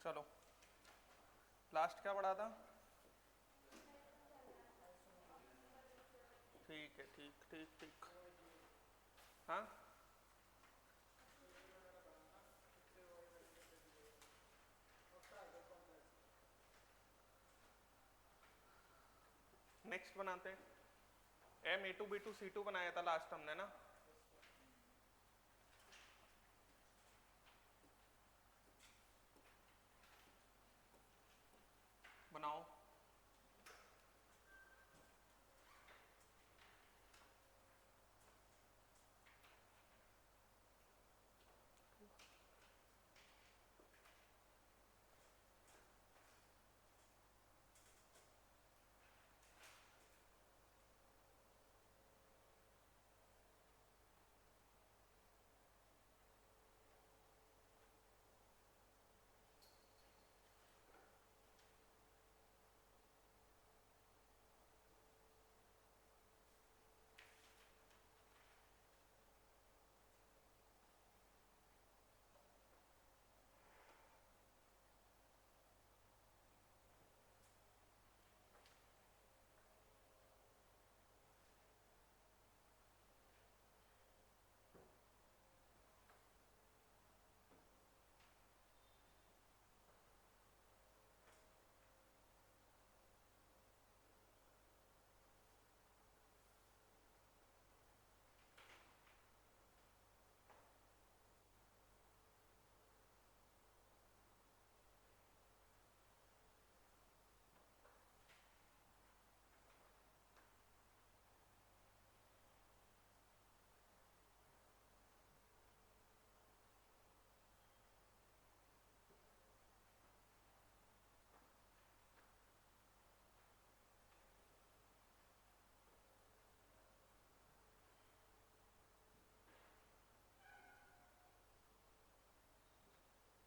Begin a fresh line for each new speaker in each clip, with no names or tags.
चलो लास्ट क्या पढ़ा था? ठीक है, ठीक ठीक ठीक। हाँ नेक्स्ट बनाते हैं। M A2B2C2 बनाया था लास्ट हमने ना। बनाओ।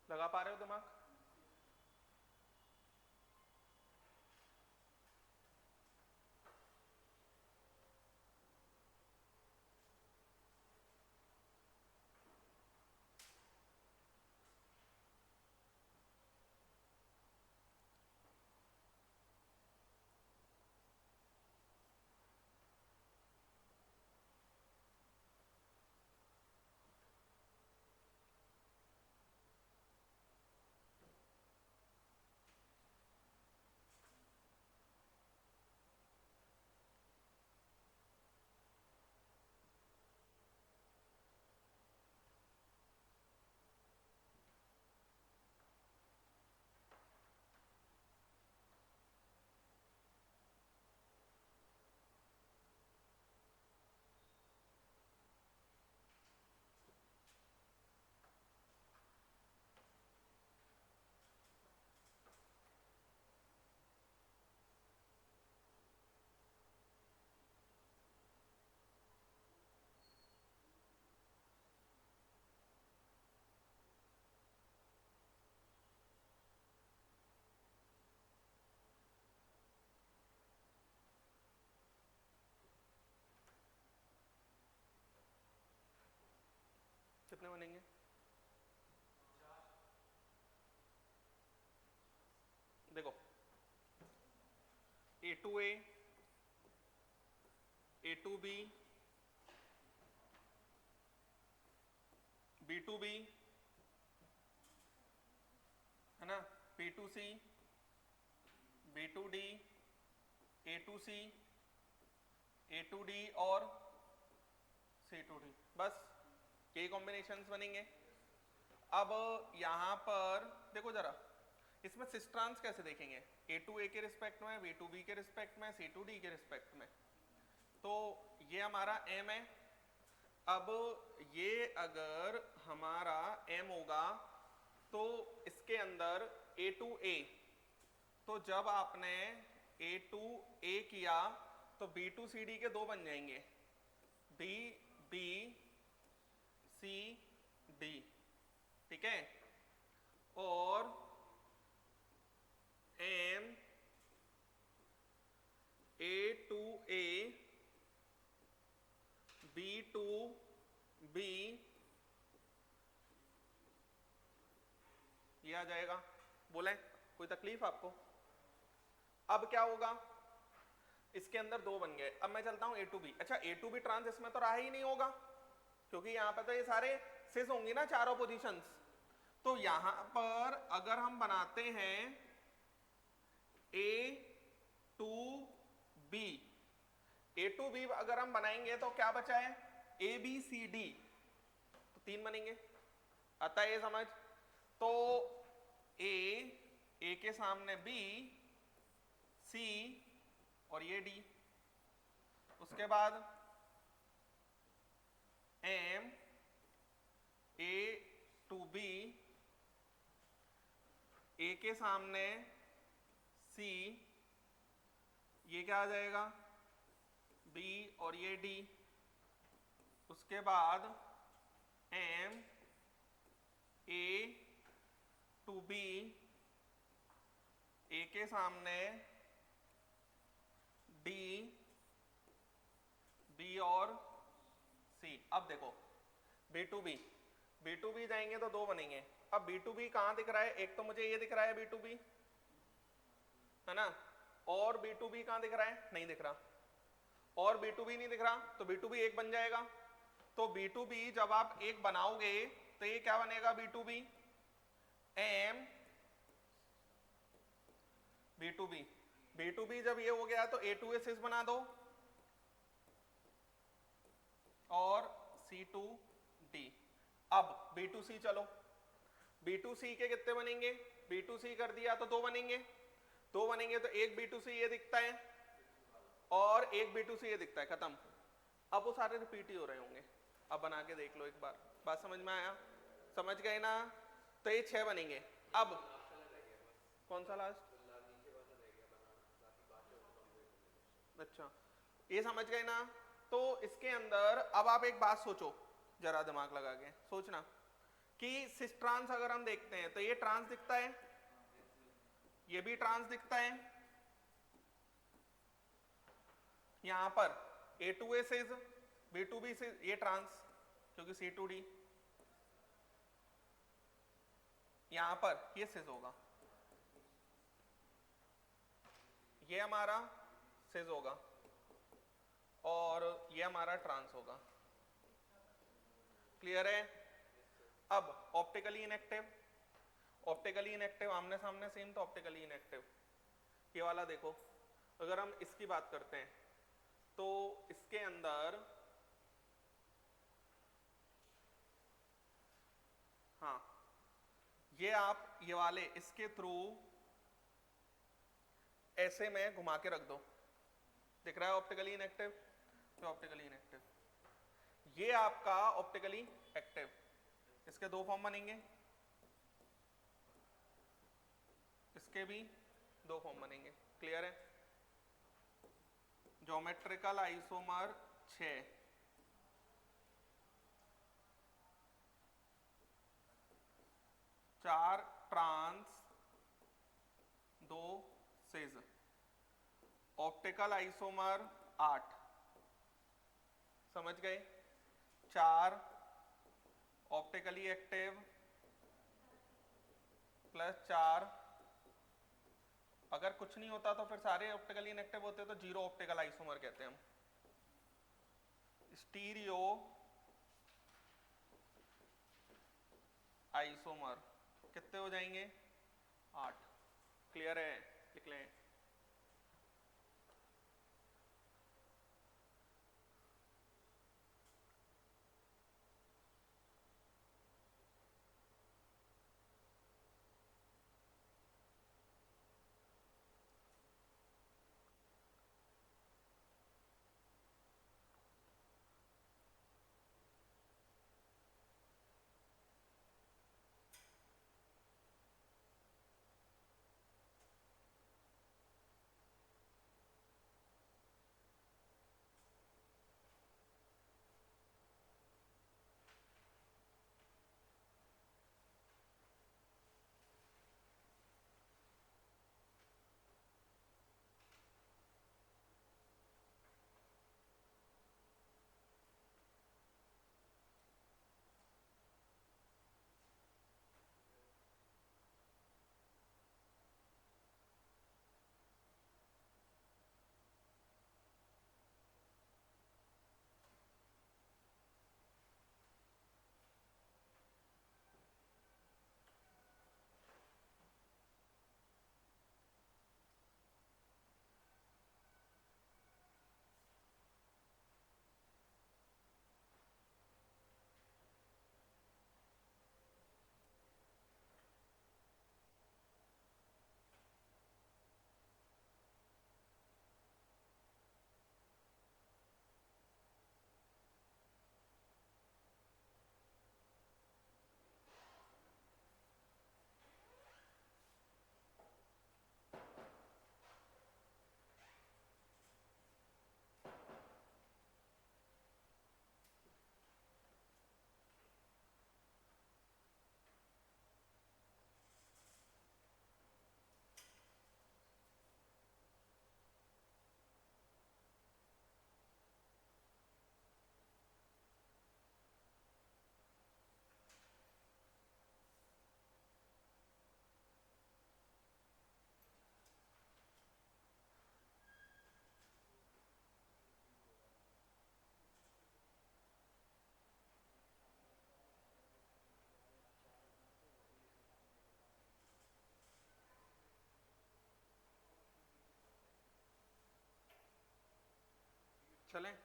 लगा पा रहे हो दिमाग? कितने बनेंगे? देखो A2A, A2B, B2B है ना, B2C, B2D, A2C, A2D और C2D, बस यही कॉम्बिनेशंस बनेंगे। अब यहां पर देखो जरा, इसमें सिस्ट्रांस कैसे देखेंगे? A2A के रिस्पेक्ट में, B2B के रिस्पेक्ट में, C2D के रिस्पेक्ट में। तो ये हमारा M है। अब ये अगर हमारा M होगा तो इसके अंदर A2A, तो जब आपने A2A किया तो B2CD के दो बन जाएंगे, BBCD, ठीक है। और M A2A B2B ये आ जाएगा। बोले कोई तकलीफ आपको? अब क्या होगा, इसके अंदर दो बन गए, अब मैं चलता हूं ए टू बी। अच्छा ए टू बी ट्रांस इसमें तो रहा ही नहीं होगा, क्योंकि यहां पर तो ये सारे सिस होंगी ना चारों पोजीशंस। तो यहां पर अगर हम बनाते हैं A to B, A to B अगर हम बनाएंगे तो क्या बचा है, ए बी सी डी, तो तीन बनेंगे। आता है ये समझ? तो ए के सामने बी, सी और ये डी, उसके बाद एम, ए टू बी, ए के सामने सी, ये क्या आ जाएगा बी और ये डी, उसके बाद एम, ए टू बी, ए के सामने डी, बी और सी। अब देखो बी टू बी जाएंगे तो दो बनेंगे। अब बी टू बी कहां दिख रहा है, एक तो मुझे ये दिख रहा है बी टू बी, है ना, और बी टू बी कहां दिख रहा है, नहीं दिख रहा, और बी टू बी नहीं दिख रहा, तो बी टू बी एक बन जाएगा। तो बी टू बी जब आप एक बनाओगे तो ये क्या बनेगा, B to B M B to B, B to B जब ये हो गया तो ए टू ए सिस बना दो और सी टू डी। अब बी टू सी, चलो बी टू सी के कितने बनेंगे, बी टू सी कर दिया तो दो बनेंगे, दो बनेंगे तो एक बी टू सी ये दिखता है और एक बी टू सी ये दिखता है, खत्म। अब वो सारे रिपीट ही हो रहे होंगे, अब बना के देख लो एक बार, बात समझ में आया, समझ गए ना? तो ये 6 बनेंगे। अब कौन सा लास्ट, अच्छा ये समझ गए ना? तो इसके अंदर अब आप एक बात सोचो, जरा दिमाग लगा के सोचना कि सिस ट्रांस अगर हम देखते हैं तो ये ट्रांस दिखता है, ये भी ट्रांस दिखता है, यहां पर A to A cis, B to B cis, ये ट्रांस क्योंकि सी टू डी, यहां पर ये सिस होगा, ये हमारा सिस होगा और ये हमारा ट्रांस होगा। क्लियर है? अब ऑप्टिकली इनएक्टिव, ऑप्टिकली इनएक्टिव आमने सामने सेम, तो ऑप्टिकली इनएक्टिव ये वाला देखो, अगर हम इसकी बात करते हैं तो इसके अंदर हाँ ये आप ये वाले इसके थ्रू ऐसे में घुमा के रख दो, दिख रहा है ऑप्टिकली इनएक्टिव, तो ऑप्टिकली इनएक्टिव, ये आपका ऑप्टिकली एक्टिव, इसके दो फॉर्म बनेंगे, इसके भी दो फॉर्म बनेंगे। क्लियर है? ज्योमेट्रिकल आइसोमर 6, चार ट्रांस, दो सिस, ऑप्टिकल आइसोमर 8, समझ गए? 4 ऑप्टिकली एक्टिव प्लस 4, अगर कुछ नहीं होता तो फिर सारे ऑप्टिकली इनएक्टिव होते तो जीरो ऑप्टिकल आइसोमर कहते हैं हम। स्टीरियो आइसोमर कितने हो जाएंगे, 8। क्लियर है? लिख लें। चलें?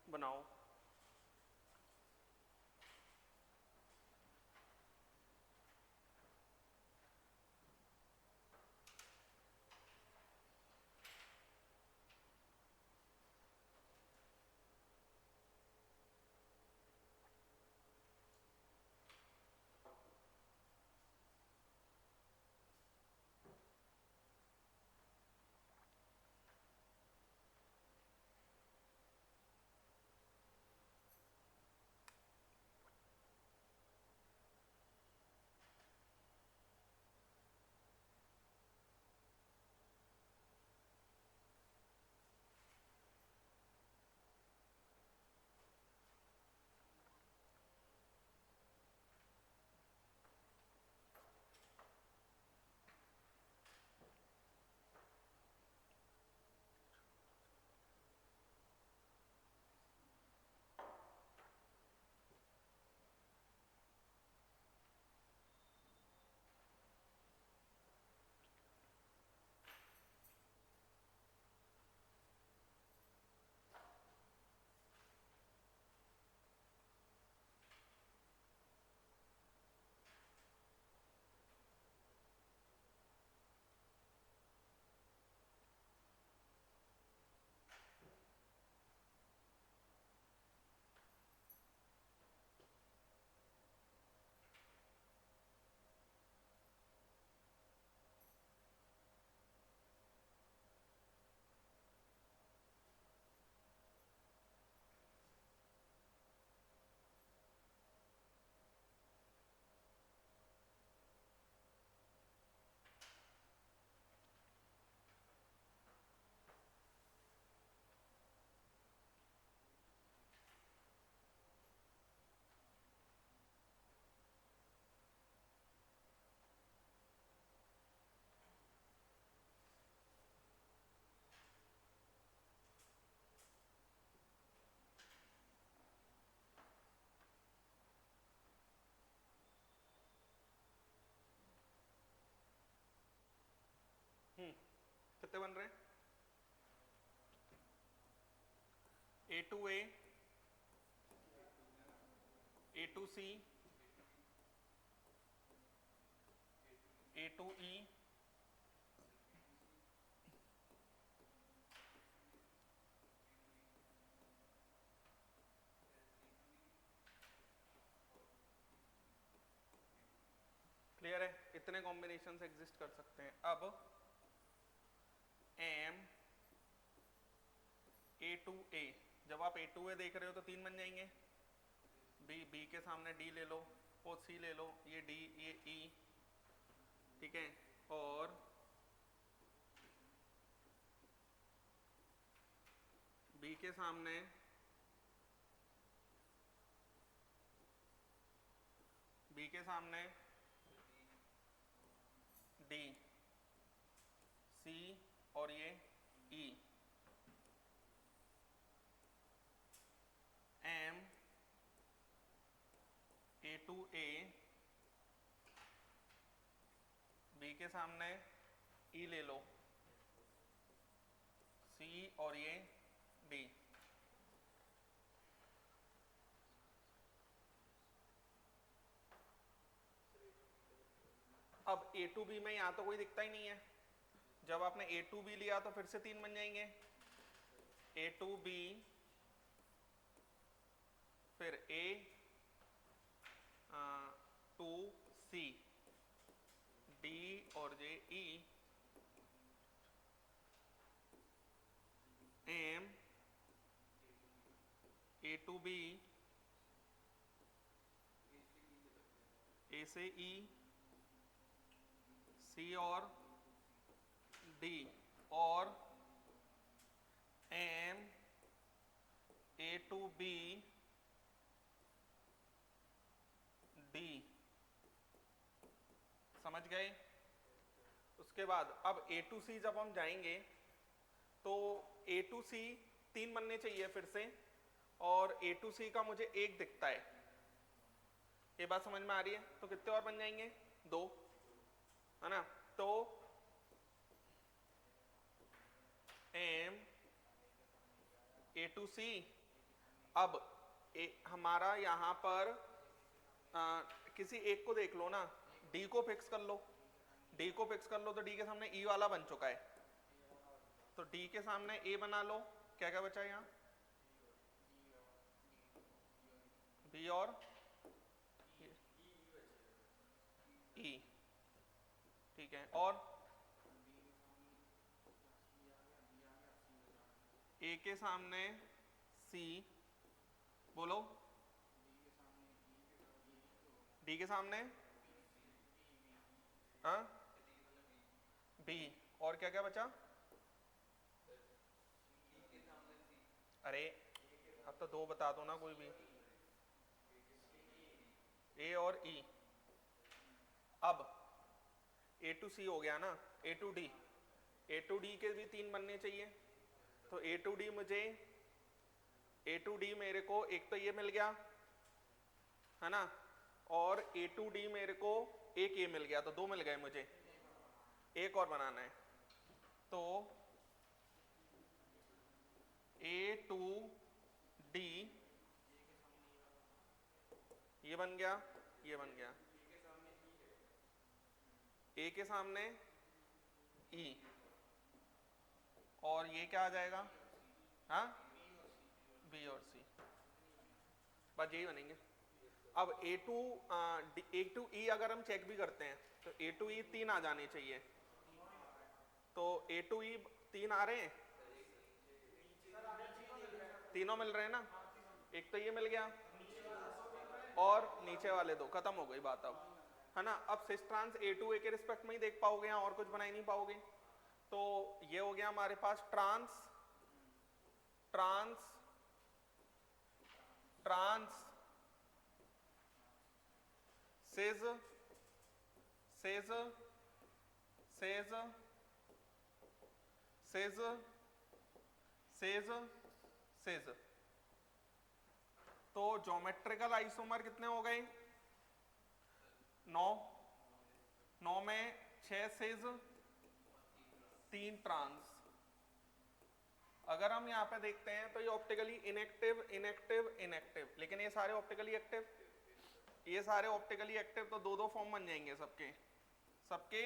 बनाओ। कितने बन रहे हैं? A2A, A2C, A2E, क्लियर है? इतने कॉम्बिनेशंस एग्जिस्ट कर सकते हैं। अब M A2A, जब आप A2A देख रहे हो तो 3 बन जाएंगे। B के सामने D ले लो, ओ C ले लो, ये D, ये E, ठीक है। और B के सामने D, C और ये E, M A2A, B के सामने E ले लो, C और ये D। अब A2B में यहाँ तो कोई दिखता ही नहीं है। जब आपने A2B लिया तो फिर से 3 बन जाएंगे। A2B, फिर A2C, D और J E, M A2B, A से E, C और D, और M A2B D। समझ गए? उसके बाद अब A2C जब हम जाएंगे तो ए टू सी 3 बनने चाहिए फिर से, और ए टू सी का मुझे 1 दिखता है। ये बात समझ में आ रही है? तो कितने और बन जाएंगे? 2, है ना? तो एम ए टू सी। अब हमारा यहाँ पर किसी एक को देख लो ना, डी को फिक्स कर लो, डी को फिक्स कर लो, तो डी के सामने ई वाला बन चुका है, तो डी के सामने ए बना लो। क्या क्या बचा यहाँ? बी और ई, ठीक है। और ए के सामने सी, बोलो। डी के सामने हाँ बी, और क्या क्या बचा? अरे अब तो 2 बता दो ना कोई भी। ए और ई। अब ए टू सी हो गया ना, A to D, A to D के भी 3 बनने चाहिए। तो ए टू डी मुझे, ए टू डी मेरे को एक तो ये मिल गया, है ना, और ए टू डी मेरे को एक ये मिल गया, तो 2 मिल गए मुझे। एक और बनाना है, तो ए टू डी ये बन गया, ये बन गया, ए के सामने ई, और ये क्या आ जाएगा? हाँ बी और सी, बस यही बनेंगे। अब ए टू ई अगर हम चेक भी करते हैं तो ए टू ई 3 आ जाने चाहिए। तो ए टू ई 3 आ रहे हैं, तीनों मिल रहे हैं ना। एक तो ये मिल गया, और नीचे वाले 2, खत्म हो गई बात अब, है ना। अब सिस ट्रांस ए टू ए के रिस्पेक्ट में ही देख पाओगे, और कुछ बना ही नहीं पाओगे। तो ये हो गया हमारे पास ट्रांस ट्रांस ट्रांस सिज सिज सिज सिज सिज सिज। तो ज्योमेट्रिकल आइसोमर कितने हो गए? 9, 9 में 6 सिज 3 ट्रांस। अगर हम यहाँ पे देखते हैं तो ये ऑप्टिकली इनएक्टिव इनएक्टिव इनएक्टिव, लेकिन ये सारे ऑप्टिकली एक्टिव, ये सारे ऑप्टिकली एक्टिव, तो 2-2 फॉर्म बन जाएंगे सबके, सबके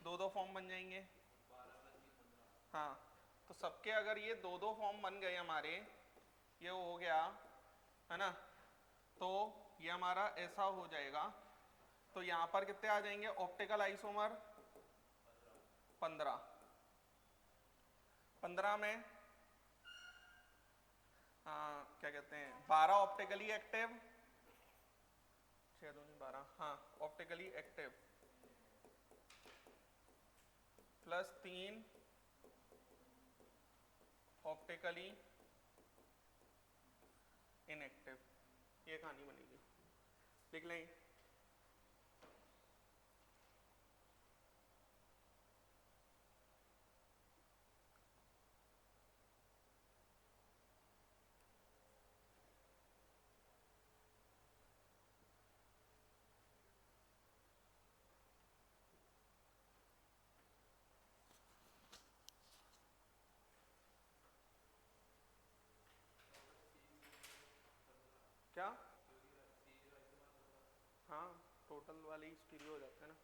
2-2 फॉर्म बन जाएंगे। हाँ, तो सबके अगर ये 2-2 फॉर्म बन गए हमारे, ये हो गया, है ना, तो ये हमारा ऐसा हो जाएगा। तो यहाँ पर कितने आ जाएंगे ऑप्टिकल आइसोमर? 15। 15 में क्या कहते हैं, 12 ऑप्टिकली एक्टिव, 6 दूनी 12, हाँ optically active, plus 3 optically inactive. ये कहानी बनेगी, लिख लें। क्या? हाँ टोटल वाले ही स्टीरियो हो जाते हैं ना।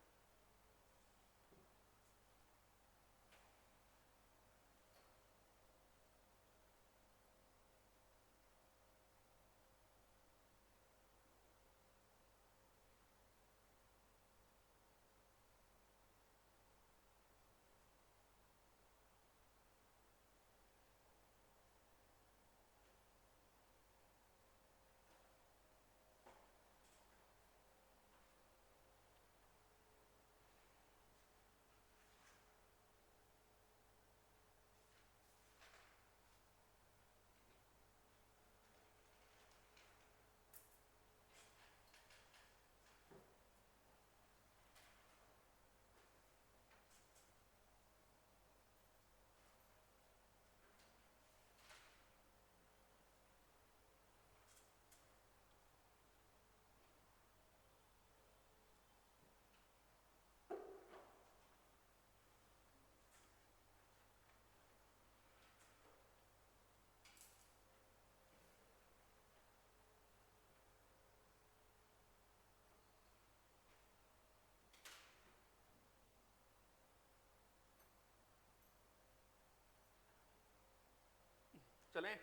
चलें?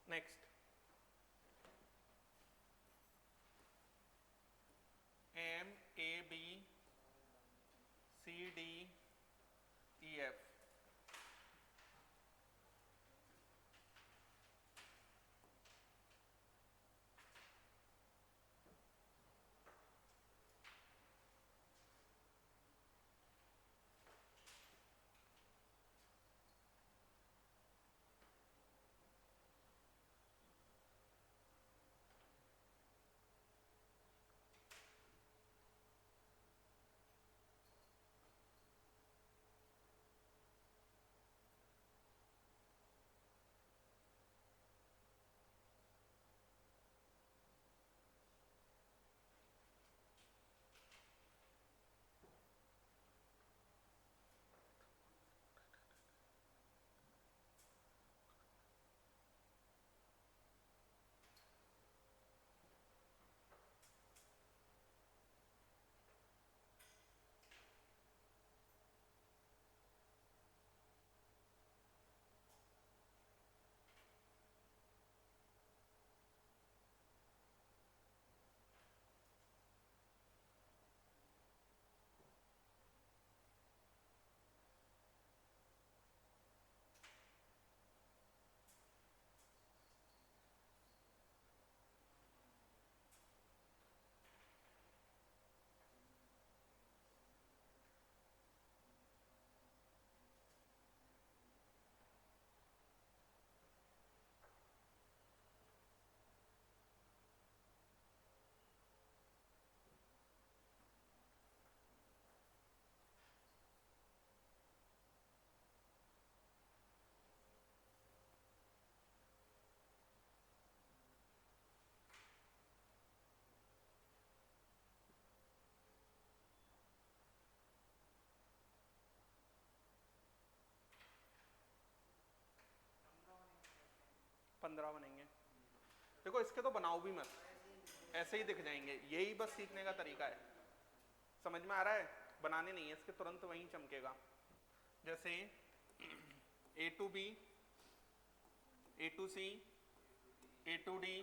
Next M A B C D E F. पंद्रह बनेंगे। देखो इसके तो बनाओ भी मत, ऐसे ही दिख जाएंगे, यही बस सीखने का तरीका है। समझ में आ रहा है? बनाने नहीं है इसके, तुरंत वहीं चमकेगा। जैसे A to B, A to C, A to D,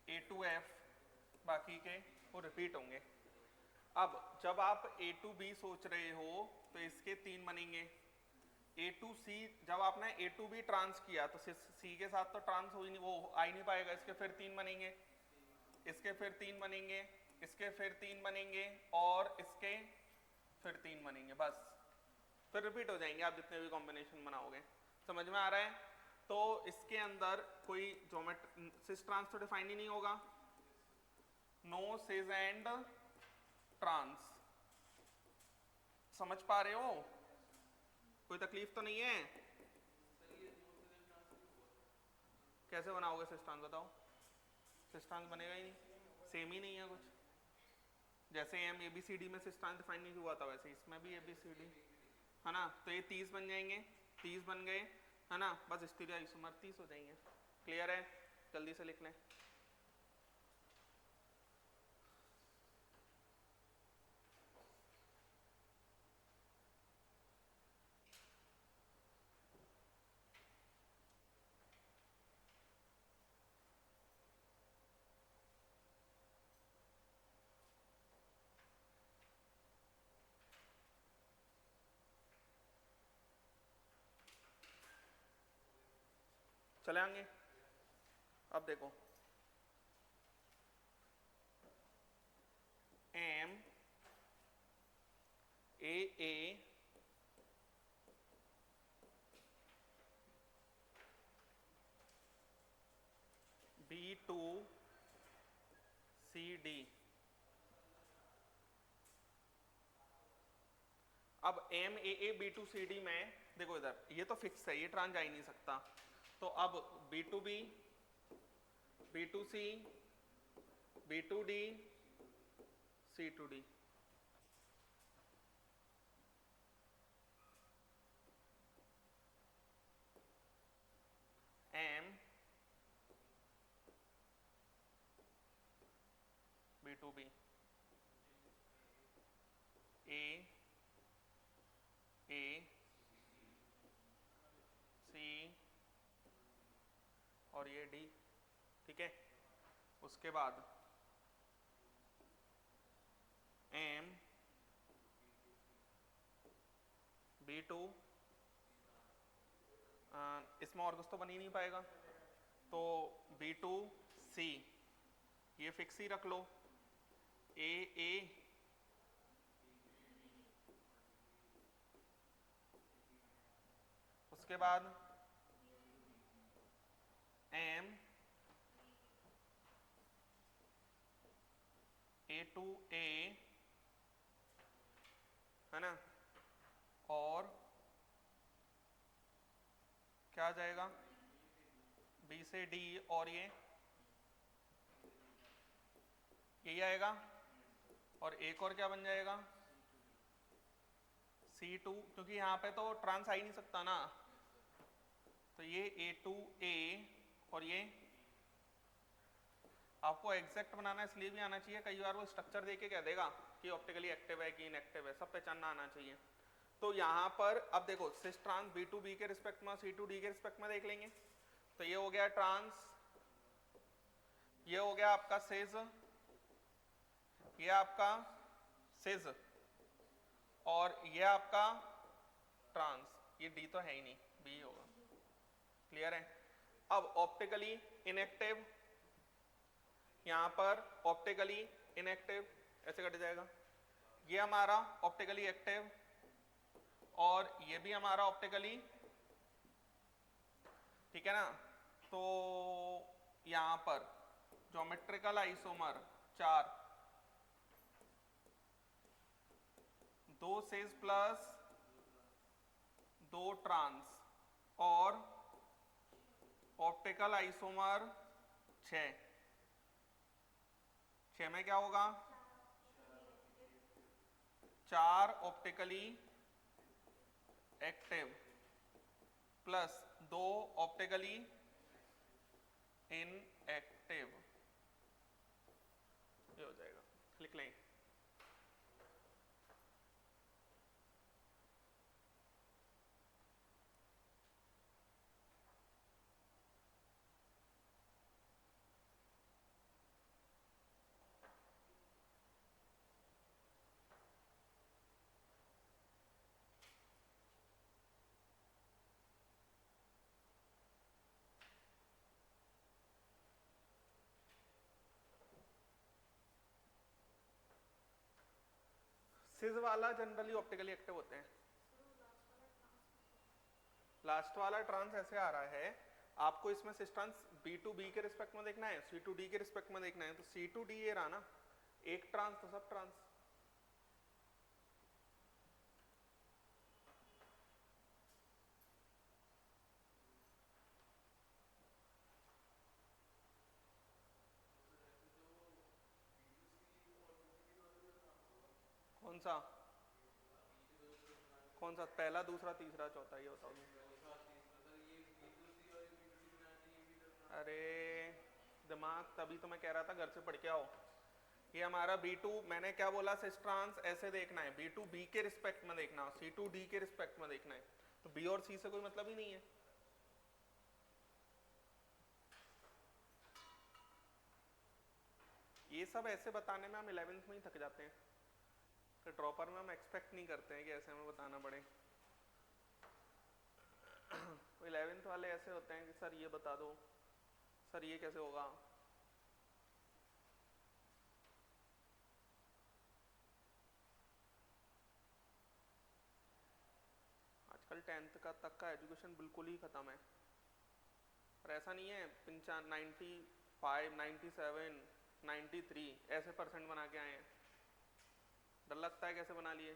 A to F, बाकी के वो रिपीट होंगे। अब जब आप ए टू बी सोच रहे हो तो इसके तीन बनेंगे। ए टू सी, जब आपने ए टू बी ट्रांस किया तो सी के साथ तो ट्रांस हो ही नहीं, वो आ ही नहीं पाएगा। इसके फिर तीन बनेंगे, इसके फिर तीन बनेंगे, इसके फिर तीन बनेंगे और इसके फिर तीन बनेंगे, बस फिर रिपीट हो जाएंगे आप जितने भी कॉम्बिनेशन बनाओगे। समझ में आ रहा है? तो इसके अंदर कोई ज्योमेट्री सिस ट्रांस तो डिफाइन ही नहीं होगा, नो सिस एंड ट्रांस। समझ पा रहे हो? कोई तकलीफ तो नहीं है? कैसे बनाओगे सिस ट्रांस बताओ? सिस ट्रांस बनेगा ही नहीं, सेम ही नहीं है कुछ। जैसे M A B C D में सिस ट्रांस डिफाइन नहीं हुआ था वैसे इसमें भी ए बी सी डी, है ना? तो ये 30 बन जाएंगे, 30 बन गए, है ना? बस स्टीरियो आइसोमर 30 हो जाएंगे। क्लियर है? जल्दी से लिख लें। चले आएंगे। अब देखो M A B to C D. अब M A B to C D में देखो इधर ये तो फिक्स है, ये ट्रांस जा ही नहीं सकता। तो अब B to B, B to C, B to D, C to D. M B to B, A और ये डी, ठीक है। उसके बाद एम B2, इसमें और कुछ तो बन ही नहीं पाएगा, तो B2C ये फिक्स ही रख लो, A उसके बाद M A2A है ना, और क्या आ जाएगा B से D, और यही आएगा, और एक और क्या बन जाएगा C2, क्योंकि यहाँ पे तो ट्रांस आ ही नहीं सकता ना, तो ये A2A, और ये आपको एग्जैक्ट बनाना इसलिए भी आना चाहिए, कई बार वो स्ट्रक्चर देके कह देगा कि ऑप्टिकली एक्टिव है कि इनएक्टिव है, सब पहचानना आना चाहिए। तो यहाँ पर अब देखो सिस ट्रांस B2B के रिस्पेक्ट में, C2D के रिस्पेक्ट में देख लेंगे, तो ये हो गया ट्रांस, ये हो गया आपका सिस, ये आपका सिस, और ये आपका ट्रांस, ये डी तो है ही नहीं, बी होगा, क्लियर है। अब ऑप्टिकली इनएक्टिव, यहां पर ऑप्टिकली इनएक्टिव ऐसे कट जाएगा, ये हमारा ऑप्टिकली एक्टिव, और ये भी हमारा ऑप्टिकली, ठीक है ना। तो यहां पर ज्योमेट्रिकल आइसोमर 4, 2 सिस प्लस 2 ट्रांस, और ऑप्टिकल आइसोमर 6 में क्या होगा 4 optically active plus 2 optically inactive, ये हो जाएगा, लिख लें। सिस वाला जनरली ऑप्टिकली एक्टिव होते हैं, लास्ट वाला ट्रांस ऐसे आ रहा है, आपको इसमें सिस ट्रांस B2B के रिस्पेक्ट में देखना है, C2D के रिस्पेक्ट में देखना है, तो C2D ये रहा ना, एक ट्रांस तो सब ट्रांस, कौन सा पहला दूसरा तीसरा चौथा, ये बताओ। अरे दिमाग, तभी तो मैं कह रहा था घर से पढ़ के आओ। ये हमारा B2, मैंने क्या बोला, सिस ट्रांस ऐसे देखना है, B2B के रिस्पेक्ट में देखना, C2D के रिस्पेक्ट में देखना है, तो B और C से कोई मतलब ही नहीं है। ये सब ऐसे बताने में हम 11th में ही थक जाते हैं, तो ड्रॉपर में हम एक्सपेक्ट नहीं करते हैं कि ऐसे हमें बताना पड़े। 11th वाले ऐसे होते हैं कि सर ये बता दो, सर ये कैसे होगा। आजकल 10th का तक का एजुकेशन बिल्कुल ही खत्म है, और ऐसा नहीं है 95, 97, 93 ऐसे परसेंट बना के आए हैं, डर लगता है कैसे बना लिए,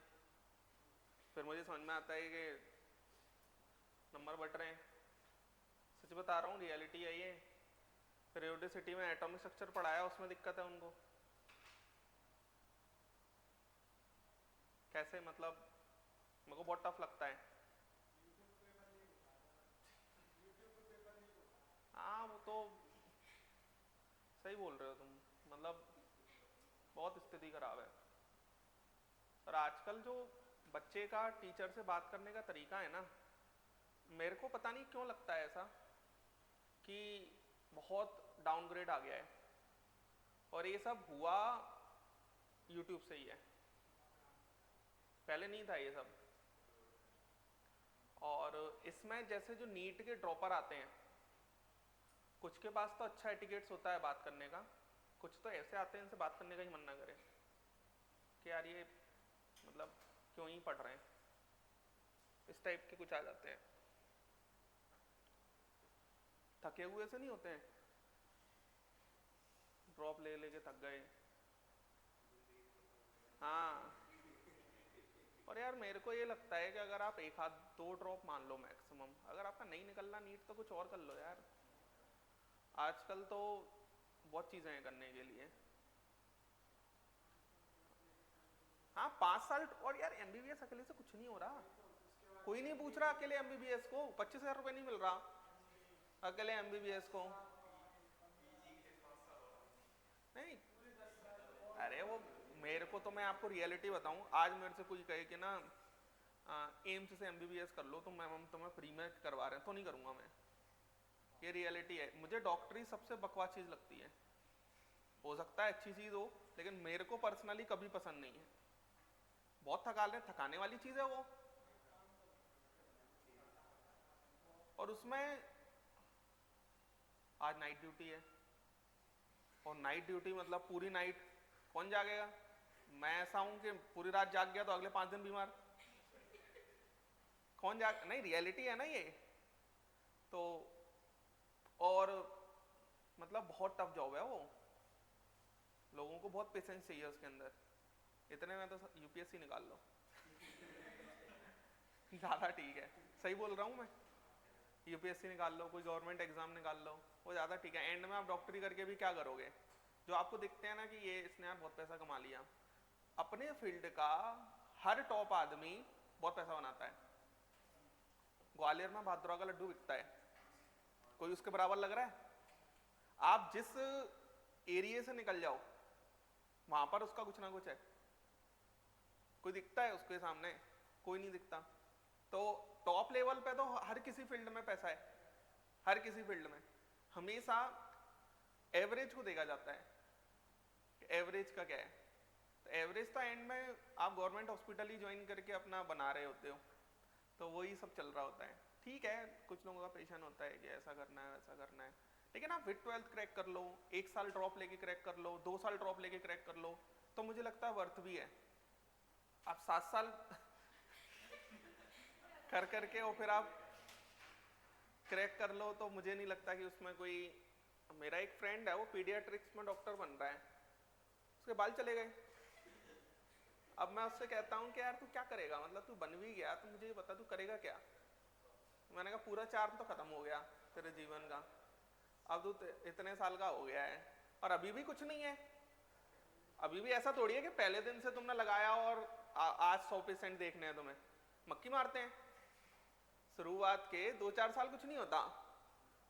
फिर मुझे समझ में आता है कि नंबर बट रहे हैं। सच बता रहा हूँ, रियलिटी है ये। पेरियोडिसिटी में एटॉमिक स्ट्रक्चर पढ़ाया, उसमें दिक्कत है उनको, कैसे मतलब मेरे को बहुत टफ लगता है। हाँ वो तो सही बोल रहे हो तुम, मतलब बहुत स्थिति खराब है। और आजकल जो बच्चे का टीचर से बात करने का तरीका है ना, मेरे को पता नहीं क्यों लगता है ऐसा कि बहुत डाउनग्रेड आ गया है, और ये सब हुआ यूट्यूब से ही है, पहले नहीं था ये सब। और इसमें जैसे जो नीट के ड्रॉपर आते हैं, कुछ के पास तो अच्छा एटिकेट्स होता है बात करने का, कुछ तो ऐसे आते हैं इनसे बात करने का ही मन ना करे कि यार ये मतलब क्यों ही पढ़ रहे हैं, इस टाइप के कुछ आ जाते हैं। थके हुए से नहीं होते हैं, ड्रॉप ले लेके थक गए। हाँ, और यार मेरे को ये लगता है कि अगर आप एक हाथ 2 ड्रॉप मान लो मैक्सिमम, अगर आपका नहीं निकलना नीट तो कुछ और कर लो यार। आजकल तो बहुत चीजें हैं करने के लिए। हाँ 5 साल, और यार एमबीबीएस अकेले से कुछ नहीं हो रहा, कोई नहीं पूछ रहा अकेले एमबीबीएस को 25,000 रुपए नहीं मिल रहा अकेले एमबीबीएस को। नहीं, अरे वो मेरे को तो, मैं आपको रियलिटी बताऊं, आज मेरे से कोई कहे कि ना एम्स से एमबीबीएस कर लो तो मैम तुम्हें फ्री में करवा रहे हैं, तो नहीं करूंगा मैं। ये रियलिटी है। मुझे डॉक्टरी सबसे बकवास चीज लगती है, हो सकता है अच्छी चीज हो, लेकिन मेरे को पर्सनली कभी पसंद नहीं है। बहुत थकाने वाली चीज है वो, और उसमें आज नाइट ड्यूटी है, और नाइट ड्यूटी मतलब पूरी नाइट कौन जागेगा। मैं ऐसा हूं कि पूरी रात जाग गया तो अगले 5 दिन बीमार, कौन जाग, नहीं रियलिटी है ना ये तो। और मतलब बहुत टफ जॉब है वो, लोगों को बहुत पेशेंस चाहिए उसके अंदर। इतने में तो यूपीएससी निकाल लो ज्यादा ठीक है, सही बोल रहा हूँ मैं। यूपीएससी निकाल लो, कोई गवर्नमेंट एग्जाम निकाल लो, वो ज्यादा ठीक है। एंड में आप डॉक्टरी करके भी क्या करोगे, जो आपको दिखते हैं ना कि ये इसने यार बहुत पैसा कमा लिया, अपने फील्ड का हर टॉप आदमी बहुत पैसा बनाता है। ग्वालियर में भाद्रवा का लड्डू बिकता है, कोई उसके बराबर लग रहा है। आप जिस एरिया से निकल जाओ वहां पर उसका कुछ ना कुछ है, कोई दिखता है उसके सामने, कोई नहीं दिखता। तो टॉप लेवल पे तो हर किसी फील्ड में पैसा है, हर किसी फील्ड में। हमेशा एवरेज को देखा जाता है, एवरेज का क्या है, तो एवरेज तो एंड में आप गवर्नमेंट हॉस्पिटल ही ज्वाइन करके अपना बना रहे होते हो, तो वही सब चल रहा होता है। ठीक है, कुछ लोगों का पेशेंस होता है कि ऐसा करना है वैसा करना है, लेकिन आप विद 12th क्रैक कर लो, 1 साल ड्रॉप लेके क्रैक कर लो, 2 साल ड्रॉप लेके क्रैक कर लो, तो मुझे लगता है वर्थ भी है। आप 7 साल कर करके और फिर आप क्रैक कर लो, तो मुझे नहीं लगता कि उसमें कोई। मेरा एक फ्रेंड है, वो पीडियाट्रिक्स में डॉक्टर बन रहा है, उसके बाल चले गए। अब मैं उससे कहता हूँ कि यार तू क्या करेगा, मतलब तू बन भी गया तो मुझे ये बता तू करेगा क्या। मैंने कहा पूरा चार्म तो खत्म हो गया तेरे जीवन का, अब तू इतने साल का हो गया है और अभी भी कुछ नहीं है। अभी भी ऐसा थोड़ी है कि पहले दिन से तुमने लगाया और आज 100% देखने हैं तुम्हें, मक्खी मारते हैं। शुरुआत के 2-4 साल कुछ नहीं होता,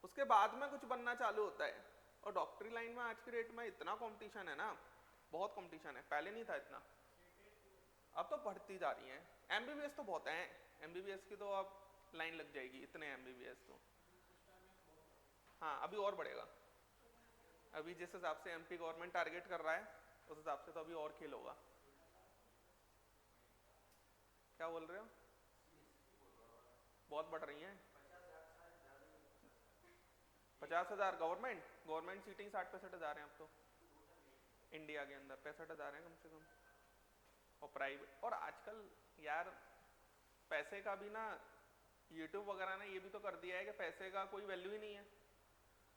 उसके बाद में कुछ बनना चालू होता है। और डॉक्टरी लाइन में आज की डेट में इतना कंपटीशन है ना, बहुत कंपटीशन है, पहले नहीं था इतना, अब तो बढ़ती जा रही है। एमबीबीएस तो बहुत है, एमबीबीएस की तो अब लाइन लग जाएगी, इतने एमबीबीएस तो। हाँ अभी और बढ़ेगा, अभी जिस हिसाब से एमपी गवर्नमेंट टारगेट कर रहा है उस हिसाब से तो अभी और खेल होगा। क्या बोल रहे हो, बहुत बढ़ रही हैं। 50,000 गवर्नमेंट सीटिंग 60-65 हैं अब तो इंडिया के अंदर, 65,000 हैं कम से कम। और प्राइवेट, और आजकल यार पैसे का भी ना, यूट्यूब वगैरह ने ये भी तो कर दिया है कि पैसे का कोई वैल्यू ही नहीं है।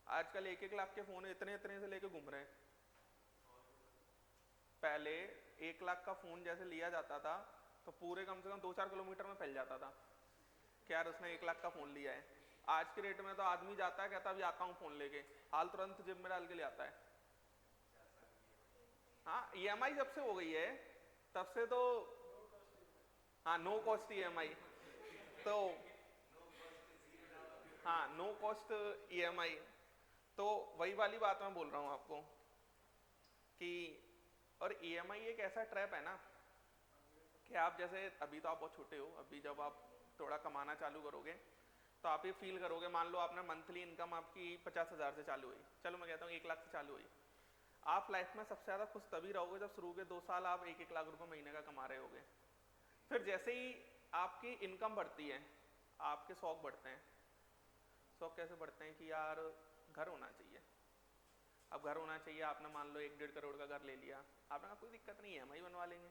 आजकल 1-1 लाख के फोन इतने से लेके घूम रहे हैं। पहले 1 लाख का फोन जैसे लिया जाता था तो पूरे कम से कम 2-4 किलोमीटर में फैल जाता था कि यार उसने 1 लाख का फोन लिया है। आज के रेट में तो आदमी जाता है, कहता अभी आता हूँ फोन लेके, हाल तुरंत जेब में डाल के ले आता है। हाँ EMI जब से हो गई है तब से तो, हाँ नो कॉस्ट EMI, तो हाँ नो कॉस्ट EMI, तो वही वाली बात मैं बोल रहा हूँ आपको कि, और EMI एक ऐसा ट्रैप है ना कि आप जैसे, अभी तो आप बहुत छोटे हो, अभी जब आप थोड़ा कमाना चालू करोगे तो आप ये फील करोगे, मान लो आपने मंथली इनकम आपकी 50,000 से चालू हुई, चलो मैं कहता हूँ 1 लाख से चालू हुई, आप लाइफ में सबसे ज़्यादा खुश तभी रहोगे जब शुरू के 2 साल आप 1-1 लाख रुपए महीने का कमा रहे होगे। फिर जैसे ही आपकी इनकम बढ़ती है, आपके शौक बढ़ते हैं। शौक कैसे बढ़ते हैं कि यार घर होना चाहिए। अब घर होना चाहिए, आपने मान लो 1-1.5 करोड़ का घर ले लिया, आपने कहा कोई दिक्कत नहीं, EMI बनवा लेंगे,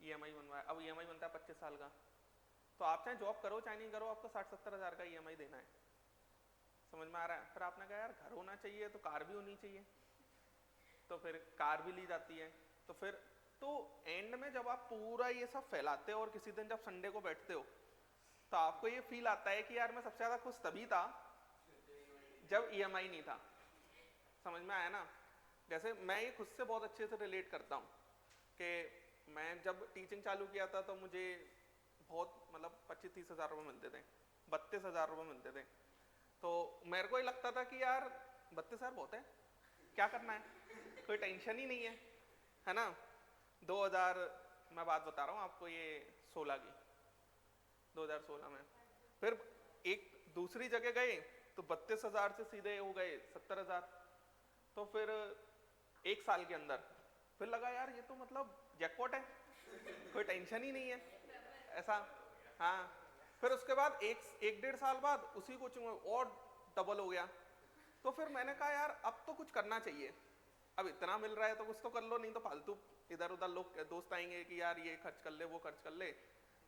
EMI बनवाया, अब EMI बनता है 25 साल का, तो आप चाहे जॉब करो चाहे नहीं करो, आपको 60-70 हज़ार का EMI देना है। समझ में आ रहा है? फिर आपने कहा यार घर होना चाहिए तो कार भी होनी चाहिए, तो फिर कार भी ली जाती है। तो फिर तो एंड में जब आप पूरा ये सब फैलाते हो और किसी दिन जब संडे को बैठते हो तो आपको ये फील आता है कि यार मैं सबसे ज्यादा खुश तभी था जब EMI नहीं था। समझ में आया ना? जैसे मैं ये खुद से बहुत अच्छे से रिलेट करता हूँ कि मैं जब टीचिंग चालू किया था तो मुझे बहुत मतलब 25-30 हज़ार रुपये मिलते थे, 32 हज़ार रुपये मिलते थे। तो मेरे को ये लगता था कि यार 32 हज़ार बहुत है, क्या करना है, कोई टेंशन ही नहीं है ना। 2000 मैं बात बता रहा हूँ आपको, ये 16 की, 2016 में फिर एक दूसरी जगह गए तो 32 हज़ार से सीधे हो गए 70 हज़ार। तो फिर 1 साल के अंदर फिर लगा यार ये तो मतलब जैकपॉट है, कोई टेंशन ही नहीं है ऐसा। हाँ, फिर उसके बाद 1-1.5 साल बाद उसी कोचिंग में और डबल हो गया। तो फिर मैंने कहा यार अब तो कुछ करना चाहिए, अब इतना मिल रहा है तो कुछ तो कर लो, नहीं तो फालतू इधर उधर लोग दोस्त आएंगे कि यार ये खर्च कर ले वो खर्च कर ले।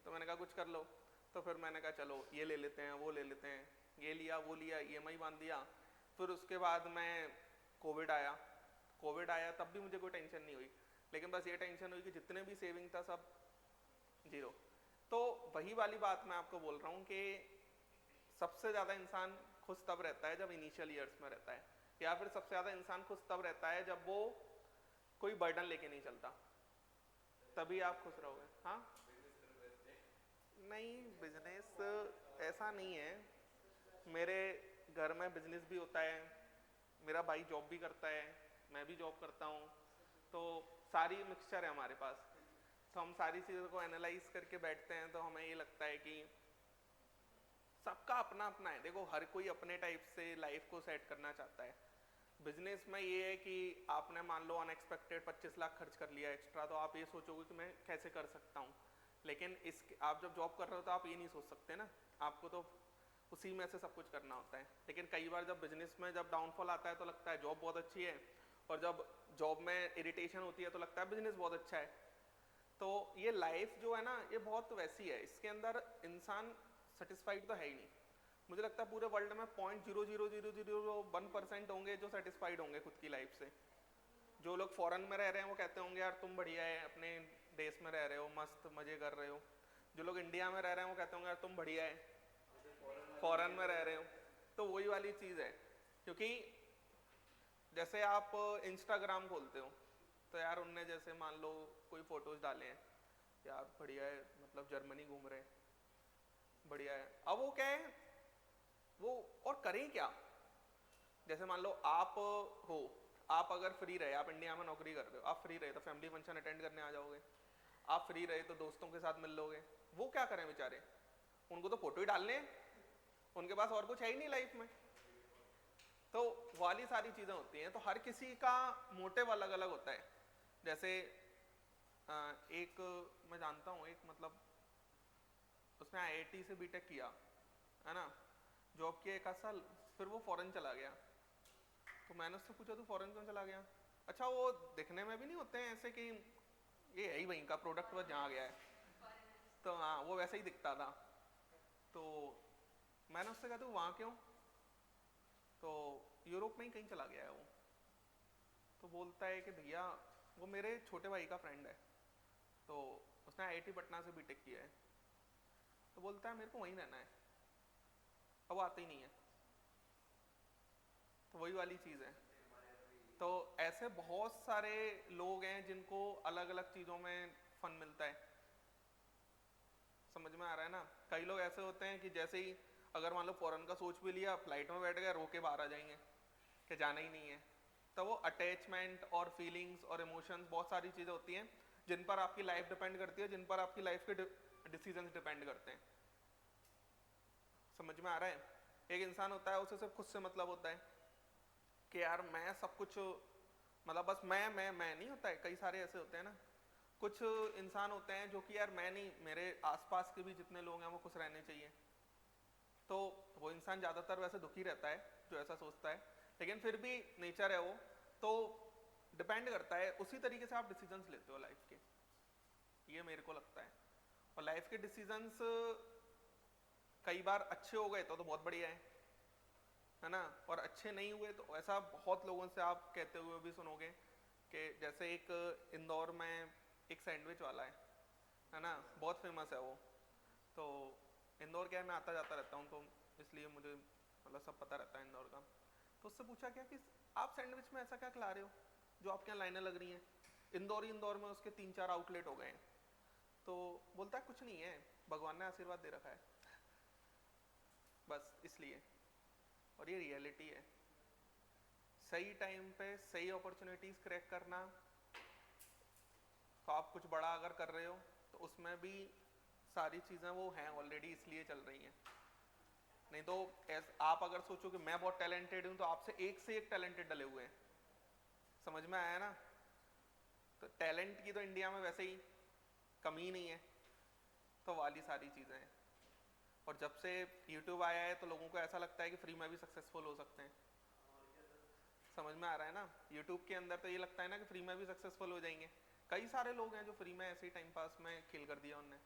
तो मैंने कहा कुछ कर लो। तो फिर मैंने कहा चलो ये ले लेते हैं वो ले लेते हैं, ये लिया वो लिया, EMI बांध दिया। फिर उसके बाद मैं कोविड आया तब भी मुझे कोई टेंशन नहीं हुई, लेकिन बस ये टेंशन हुई कि जितने भी सेविंग था सब जीरो। तो वही वाली बात मैं आपको बोल रहा हूँ कि सबसे ज़्यादा इंसान खुश तब रहता है जब इनिशियल ईयर्स में रहता है, या फिर सबसे ज़्यादा इंसान खुश तब रहता है जब वो कोई बर्डन लेके नहीं चलता, तभी आप खुश रहोगे। हाँ नहीं, बिजनेस ऐसा नहीं है, मेरे घर में बिजनेस भी होता है, मेरा भाई जॉब भी करता है, मैं भी जॉब करता हूँ, तो सारी मिक्सचर है हमारे पास। तो हम सारी चीज़ों को एनालाइज करके बैठते हैं तो हमें ये लगता है कि सबका अपना अपना है। देखो हर कोई अपने टाइप से लाइफ को सेट करना चाहता है। बिजनेस में ये है कि आपने मान लो अनएक्सपेक्टेड 25 लाख खर्च कर लिया एक्स्ट्रा, तो आप ये सोचोगे कि मैं कैसे कर सकता हूँ, लेकिन इस आप जब जॉब कर रहे हो तो आप ये नहीं सोच सकते ना, आपको तो उसी में से सब कुछ करना होता है। लेकिन कई बार जब बिजनेस में जब डाउनफॉल आता है तो लगता है जॉब बहुत अच्छी है, और जब जॉब में इरिटेशन होती है तो लगता है बिजनेस बहुत अच्छा है। तो ये लाइफ जो है ना ये बहुत वैसी है, इसके अंदर इंसान सेटिस्फाइड तो है ही नहीं। मुझे लगता है पूरे वर्ल्ड में 0.00001% होंगे जो सेटिस्फाइड होंगे खुद की लाइफ से। जो लोग फॉरेन में रह रहे हैं वो कहते होंगे यार तुम बढ़िया है, अपने देश में रह रहे हो, मस्त मजे कर रहे हो। जो लोग इंडिया में रह रहे हैं वो कहते होंगे यार तुम बढ़िया है, फॉरेन में रह रहे हो। तो वही वाली चीज़ है, क्योंकि जैसे आप इंस्टाग्राम खोलते हो तो यार उनने जैसे मान लो कोई फोटोज डाले हैं, यार बढ़िया है, मतलब जर्मनी घूम रहे हैं, बढ़िया है। अब वो क्या है, वो और करें क्या? जैसे मान लो आप हो, आप अगर फ्री रहे, आप इंडिया में नौकरी कर रहे हो, आप फ्री रहे तो फैमिली फंक्शन अटेंड करने आ जाओगे, आप फ्री रहे तो दोस्तों के साथ मिल लोगे। वो क्या करें बेचारे, उनको तो फोटो ही डालने हैं, उनके पास और कुछ है ही नहीं लाइफ में। तो वाली सारी चीजें होती हैं। तो हर किसी का मोटिव अलग अलग होता है। जैसे एक मैं जानता हूँ, एक मतलब उसने IIT से बीटेक किया है ना, जॉब किया 1 साल, फिर वो फॉरेन चला गया। तो मैंने उससे पूछा तू फॉरेन क्यों चला गया? अच्छा वो दिखने में भी नहीं होते हैं ऐसे कि ये है ही वहीं का प्रोडक्ट, बस जहाँ गया है, तो हाँ वो वैसे ही दिखता था। तो मैंने उससे कहा तू वहाँ क्यों? तो यूरोप में ही कहीं चला गया है वो। तो बोलता है कि भैया वो मेरे छोटे भाई का फ्रेंड है, तो उसने IIT पटना से बीटेक किया है, तो बोलता है मेरे को वहीं रहना है, अब वो आते ही नहीं है। तो वही वाली चीज़ है। तो ऐसे बहुत सारे लोग हैं जिनको अलग अलग चीज़ों में फन मिलता है। समझ में आ रहा है ना? कई लोग ऐसे होते हैं कि जैसे ही अगर मान लो फॉरेन का सोच भी लिया, फ्लाइट में बैठ गए, रोके बाहर आ जाएंगे कि जाना ही नहीं है। तो वो अटैचमेंट और फीलिंग्स और इमोशंस, बहुत सारी चीज़ें होती हैं जिन पर आपकी लाइफ डिपेंड करती है, जिन पर आपकी लाइफ के डिसीजंस डिपेंड करते हैं। समझ में आ रहा है? एक इंसान होता है उसे सिर्फ खुद से मतलब होता है कि यार मैं सब कुछ, मतलब बस मैं नहीं होता है, कई सारे ऐसे होते हैं ना। कुछ इंसान होते हैं जो कि यार मैं नहीं, मेरे आसपास के भी जितने लोग हैं वो खुश रहने चाहिए। तो वो इंसान ज्यादातर वैसे दुखी रहता है जो ऐसा सोचता है, लेकिन फिर भी नेचर है वो। तो डिपेंड करता है, उसी तरीके से आप डिसीजंस लेते हो लाइफ के, ये मेरे को लगता है। और लाइफ के डिसीजंस कई बार अच्छे हो गए तो बहुत बढ़िया है ना, और अच्छे नहीं हुए तो ऐसा बहुत लोगों से आप कहते हुए भी सुनोगे कि जैसे एक इंदौर में एक सैंडविच वाला है ना, बहुत फेमस है वो। तो इंदौर क्या है, मैं आता जाता रहता हूँ तो इसलिए मुझे मतलब सब पता रहता है इंदौर का। तो उससे पूछा क्या कि आप सैंडविच में ऐसा क्या खिला रहे हो जो आपके यहाँ लाइनें लग रही हैं, इंदौर में उसके 3-4 आउटलेट हो गए हैं। तो बोलता है कुछ नहीं है, भगवान ने आशीर्वाद दे रखा है, बस इसलिए। और ये रियलिटी है, सही टाइम पे सही अपॉर्चुनिटीज क्रैक करना। तो आप कुछ बड़ा अगर कर रहे हो तो उसमें भी सारी चीजें वो हैं ऑलरेडी, इसलिए चल रही हैं। नहीं तो आप अगर सोचो कि मैं बहुत टैलेंटेड हूं तो आपसे एक से एक टैलेंटेड डले हुए हैं। समझ में आया ना? तो टैलेंट की तो इंडिया में वैसे ही कमी नहीं है, तो वाली सारी चीजें हैं। और जब से YouTube आया है तो लोगों को ऐसा लगता है कि फ्री में भी सक्सेसफुल हो सकते हैं। समझ में आ रहा है ना? YouTube के अंदर तो ये लगता है ना कि फ्री में भी सक्सेसफुल हो जाएंगे। कई सारे लोग हैं जो फ्री में ऐसे ही टाइम पास में खेल कर दिया उनने,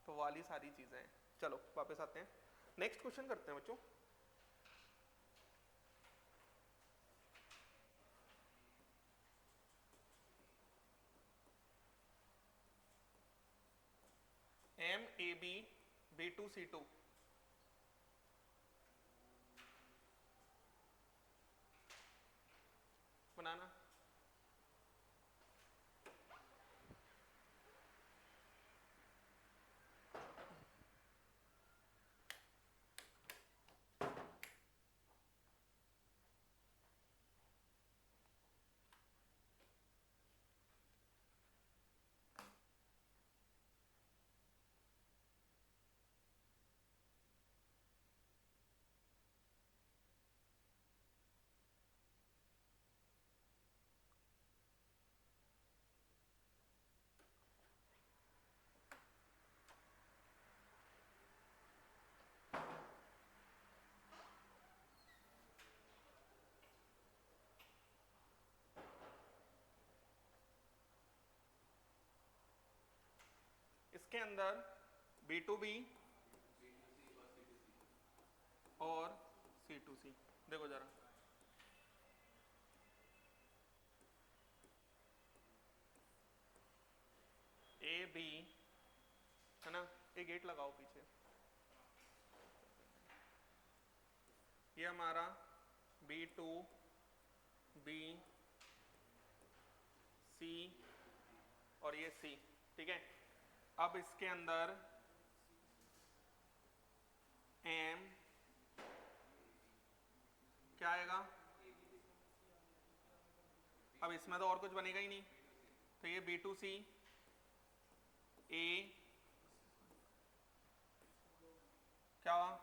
तो वाली सारी चीजें हैं। चलो वापस आते हैं, नेक्स्ट क्वेश्चन करते हैं बच्चों। MAB B2C2 बनाना। इसके अंदर B2B और C2C देखो जरा, AB है ना, एक गेट लगाओ पीछे। ये हमारा B2B C और ये C, ठीक है। अब इसके अंदर M क्या आएगा? अब इसमें तो और कुछ बनेगा ही नहीं, तो ये B2C A क्या हुआ?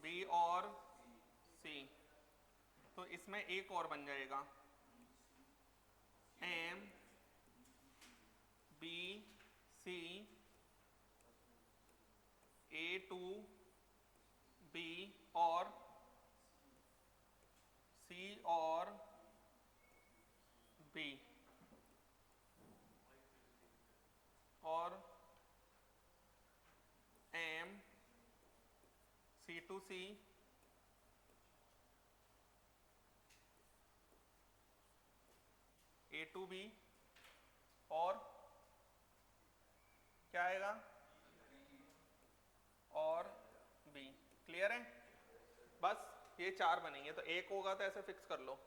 B और C, तो इसमें एक और बन जाएगा M B C A2B और C और B और M C2C A2B और क्या आएगा? और B। क्लियर है? बस ये 4 बनेंगे, तो एक होगा तो ऐसे फिक्स कर लो।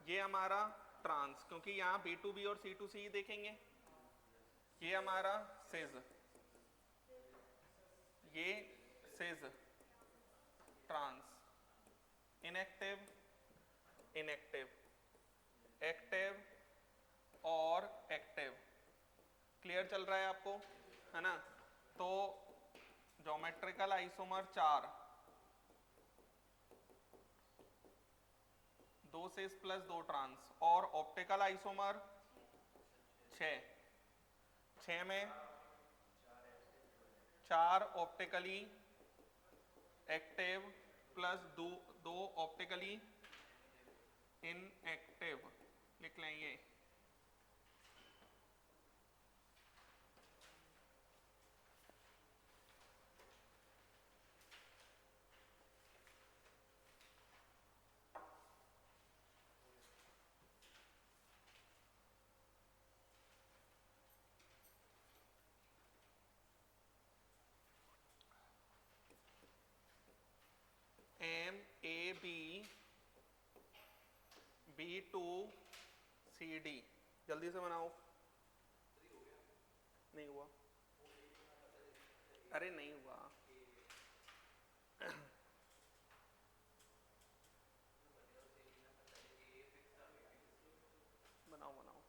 ये हमारा ट्रांस, क्योंकि यहाँ B2B और C2C देखेंगे। ये हमारा सिज, ये सिज ट्रांस, इनएक्टिव इनएक्टिव, एक्टिव और एक्टिव। क्लियर चल रहा है आपको? है ना, तो ज्योमेट्रिकल आइसोमर 4, 2 सिस प्लस 2 ट्रांस, और ऑप्टिकल आइसोमर 6, 6 में 4 optically active plus 2 optically inactive लिख लेंगे। एम ए बी B2CD, जल्दी से बनाओ। नहीं हुआ, अरे नहीं हुआ। बनाओ बनाओ।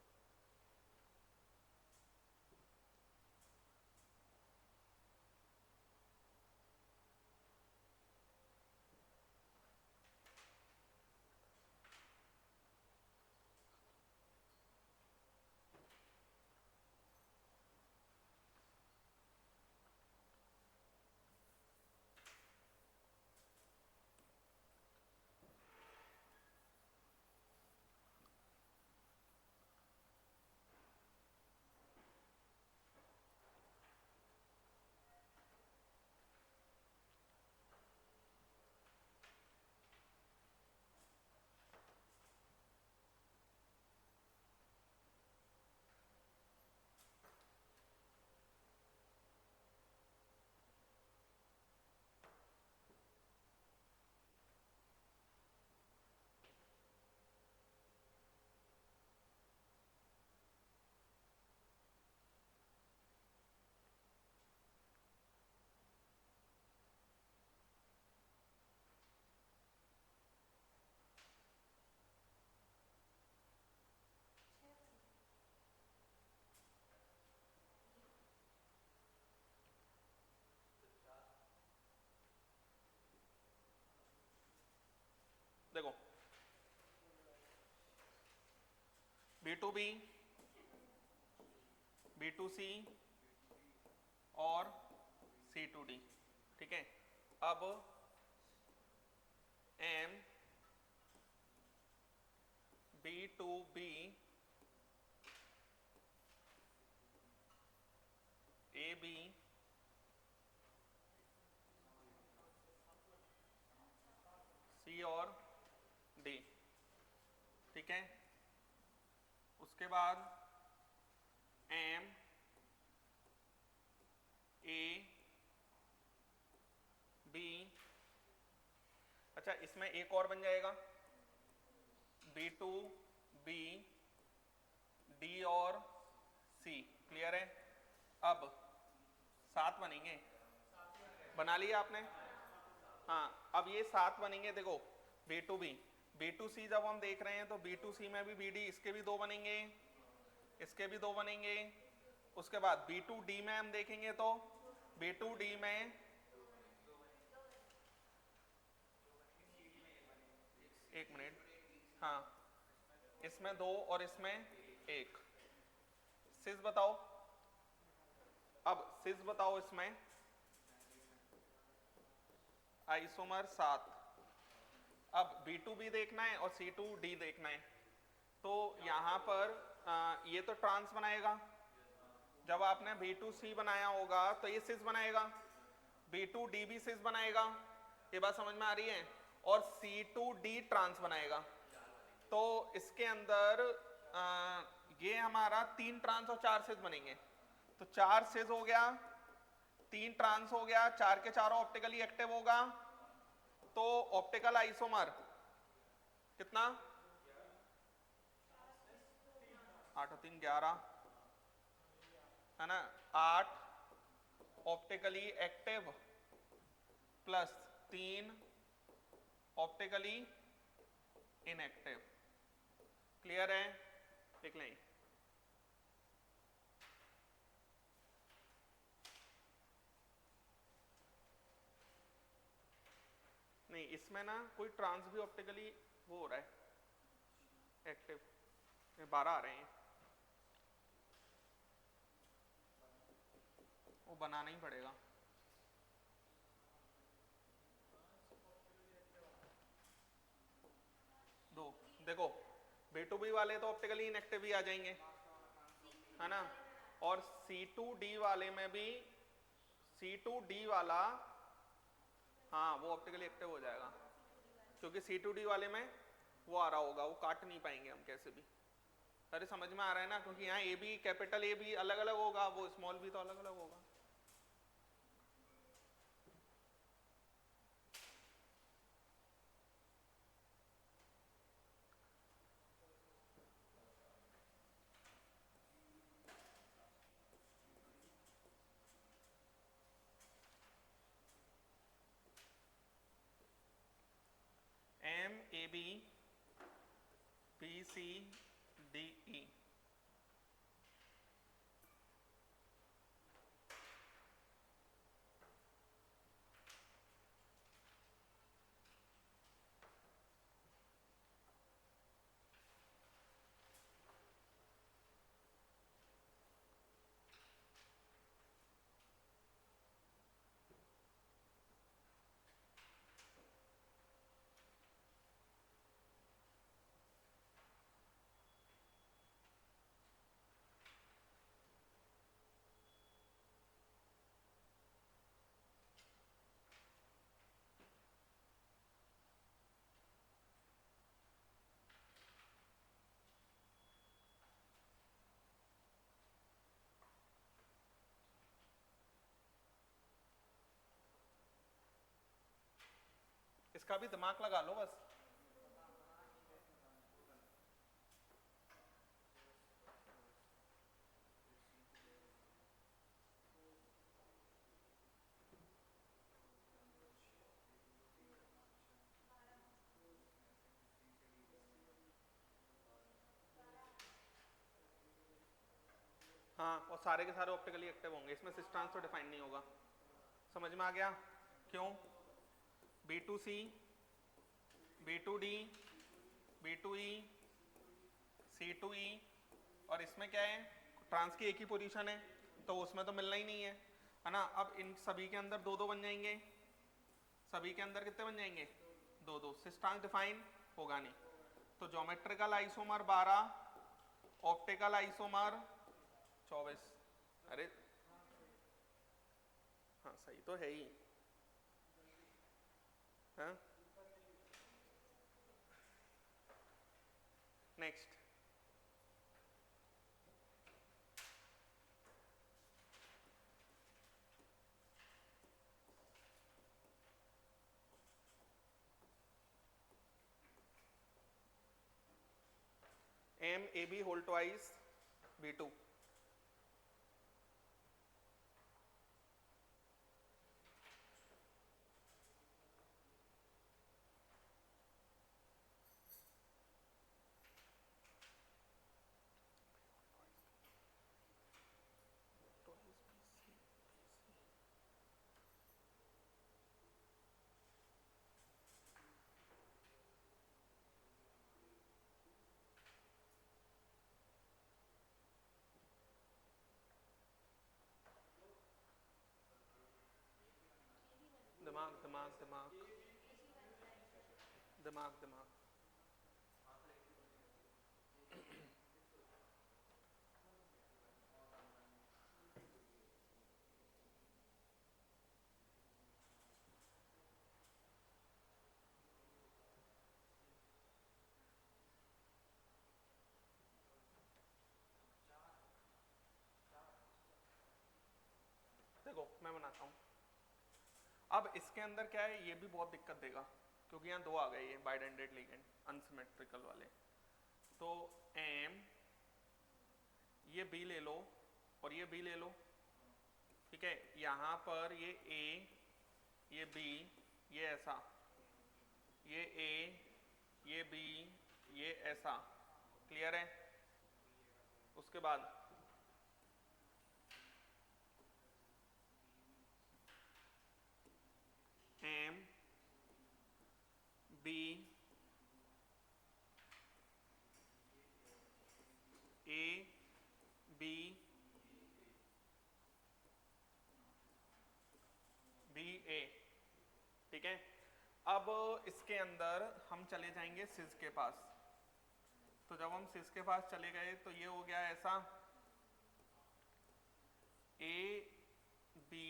देखो B2B, B2C और C2D, ठीक है। अब M B2B AB C और D, ठीक है। उसके बाद M A B, अच्छा इसमें एक और बन जाएगा B2B D और C, क्लियर है। अब 7 बनेंगे, बना लिया आपने? हाँ, अब ये 7 बनेंगे। देखो B2B B2C जब हम देख रहे हैं तो B2C में भी BD, इसके भी 2 बनेंगे, इसके भी 2 बनेंगे। उसके बाद B2D में हम देखेंगे तो B2D में एक मिनट, हाँ इसमें 2 और इसमें 1। सिस बताओ, अब सिस बताओ इसमें आइसोमर 7। अब B2B देखना है और C2D देखना है, तो यहाँ पर ये तो ट्रांस बनाएगा। जब आपने B2C बनाया होगा तो ये सिस बनाएगा, B2D भी सिस बनाएगा, ये बात समझ में आ रही है। और C2D ट्रांस बनाएगा। तो इसके अंदर ये हमारा 3 ट्रांस और 4 सिस बनेंगे। तो 4 सिस हो गया, 3 ट्रांस हो गया, 4 के चारों ऑप्टिकली एक्टिव होगा। तो ऑप्टिकल आइसोमर कितना, 8 और 3 11, है ना। 8 optically active plus 3 optically inactive, clear है। देख लें नहीं, इसमें ना कोई ट्रांस भी ऑप्टिकली वो हो रहा है एक्टिव, 12 आ रहे हैं, वो बनाना ही पड़ेगा। दो देखो, B2B वाले तो ऑप्टिकली इनएक्टिव ही आ जाएंगे, है ना, और C2D वाले में भी, C2D वाला हाँ वो ऑप्टिकली एक्टिव हो जाएगा, क्योंकि C2D वाले में वो आ रहा होगा, वो काट नहीं पाएंगे हम कैसे भी। अरे समझ में आ रहा है ना, क्योंकि यहाँ ए बी, कैपिटल ए भी अलग अलग होगा, वो स्मॉल भी तो अलग अलग होगा। MAB BCDE, इसका भी दिमाग लगा लो बस। हाँ, और सारे के सारे ऑप्टिकली एक्टिव होंगे, इसमें सिस्टेंस तो डिफाइन नहीं होगा। समझ में आ गया क्यों? B2C, B2D, B2E, C2E, और इसमें क्या है, ट्रांस की एक ही पोजीशन है, तो उसमें तो मिलना ही नहीं है ना। अब इन सभी के अंदर दो दो बन जाएंगे, सभी के अंदर कितने बन जाएंगे? दो दो। सिस्टेंस डिफाइन होगा नहीं, तो ज्योमेट्रिकल आइसोमर 12, ऑप्टिकल आइसोमर 24। अरे हाँ सही तो है ही, हाँ। Next, MAB whole twice B2। दिमाग दिमाग दिमाग दिमाग दिमाग, देखो मैं बनाता हूँ। अब इसके अंदर क्या है, ये भी बहुत दिक्कत देगा, क्योंकि यहाँ दो आ गए ये बाइडेंडेड लिगेंड अनसिमेट्रिकल वाले। तो M, ये B ले लो और ये B ले लो, ठीक है। यहाँ पर ये A, ये B, ये ऐसा, ये A, ये B, ये ऐसा, क्लियर है। उसके बाद M, ए बी बी ए, ठीक है। अब इसके अंदर हम चले जाएंगे सिस के पास, तो जब हम सिस के पास चले गए तो ये हो गया ऐसा, ए बी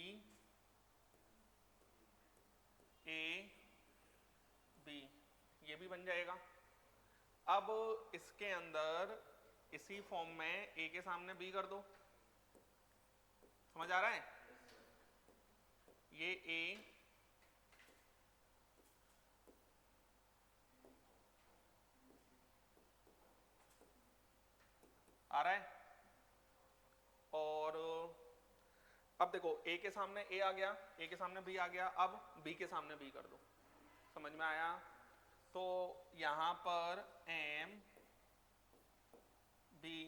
ए बी, ये भी बन जाएगा। अब इसके अंदर इसी फॉर्म में ए के सामने बी कर दो, समझ आ रहा है? ये ए आ रहा है, और अब देखो ए के सामने ए आ गया, ए के सामने बी आ गया, अब बी के सामने बी कर दो, समझ में आया? तो यहां पर एम बी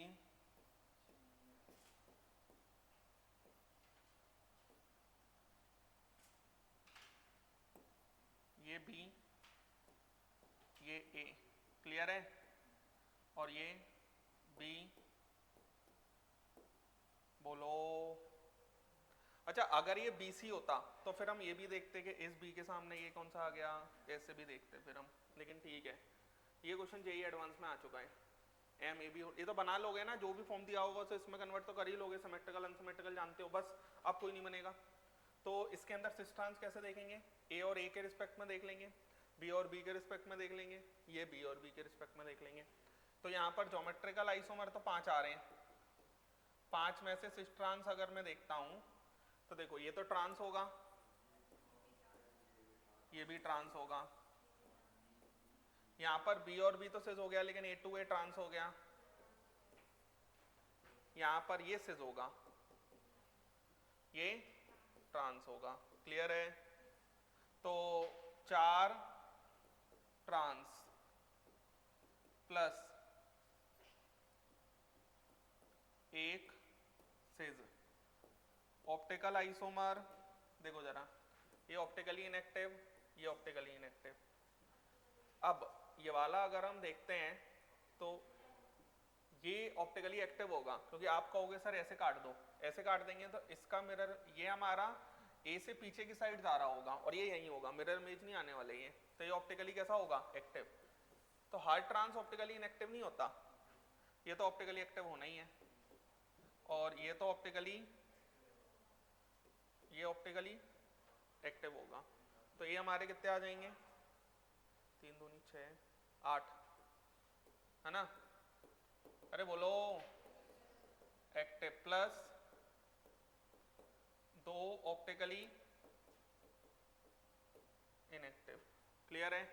ये बी ये ए, क्लियर है? और ये बी, बोलो। अच्छा, अगर ये BC होता तो फिर हम ये भी देखते कि इस बी के सामने ये कौन सा आ गया, ऐसे भी देखते फिर हम, लेकिन ठीक है, ये क्वेश्चन जेईई एडवांस में आ चुका है। एम ए बी, ये तो बना लोगे ना, जो भी फॉर्म दिया होगा तो इसमें कन्वर्ट तो कर ही लोगे, सिमेट्रिकल अनसिमेट्रिकल जानते हो, बस अब कोई नहीं बनेगा। तो इसके अंदर सिस ट्रांस कैसे देखेंगे? ए और ए के रिस्पेक्ट में देख लेंगे, बी और बी के रिस्पेक्ट में देख लेंगे, ये बी और बी के रिस्पेक्ट में देख लेंगे। तो यहाँ पर ज्योमेट्रिकल आइसोमर तो 5 आ रहे हैं, 5 में से सिस ट्रांस अगर मैं देखता हूँ तो देखो ये तो ट्रांस होगा, ये भी ट्रांस होगा, यहाँ पर बी और बी तो सिस हो गया, लेकिन ए टू ए ट्रांस हो गया, यहाँ पर ये सिस होगा, ये ट्रांस होगा, क्लियर है? तो 4 ट्रांस प्लस 1 सिस, ऑप्टिकल आइसोमर देखो जरा, ये ऑप्टिकली इनएक्टिव, ये ऑप्टिकली इनएक्टिव। अब ये वाला अगर हम देखते हैं तो ये ऑप्टिकली एक्टिव होगा, क्योंकि आप कहोगे सर ऐसे काट दो, ऐसे काट देंगे तो इसका मिरर ये हमारा ए से पीछे की साइड जा रहा होगा और ये यहीं होगा, मिरर इमेज नहीं आने वाले ये, तो ये ऑप्टिकली कैसा होगा? एक्टिव। तो हर ट्रांस ऑप्टिकली इनएक्टिव नहीं होता, ये तो ऑप्टिकली एक्टिव होना ही है, और ये तो ऑप्टिकली, ये ऑप्टिकली एक्टिव होगा। तो ये हमारे कितने आ जाएंगे? 3 दूनी 6 8, है ना? अरे बोलो, active plus 2 optically inactive, clear है?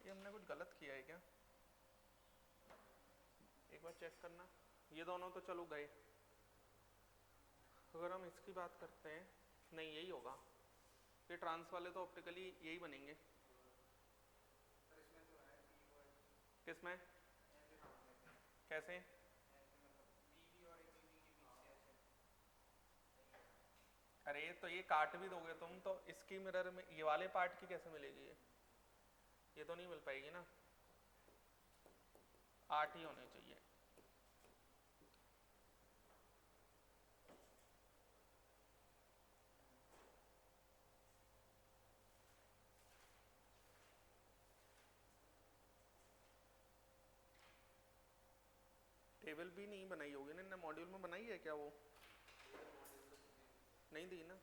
ये हमने कुछ गलत किया है क्या? एक बार चेक करना। ये दोनों तो चलो गए, अगर हम इसकी बात करते हैं, नहीं यही होगा, ये ट्रांस वाले तो ऑप्टिकली यही बनेंगे। किसमें? कैसे? अरे तो ये काट भी दोगे तुम तो इसकी मिरर में ये वाले पार्ट की कैसे मिलेगी? ये तो नहीं मिल पाएगी ना, 8 ही होने चाहिए। टेबल भी नहीं बनाई होगी ना, मॉड्यूल में बनाई है क्या? वो नहीं दी ना।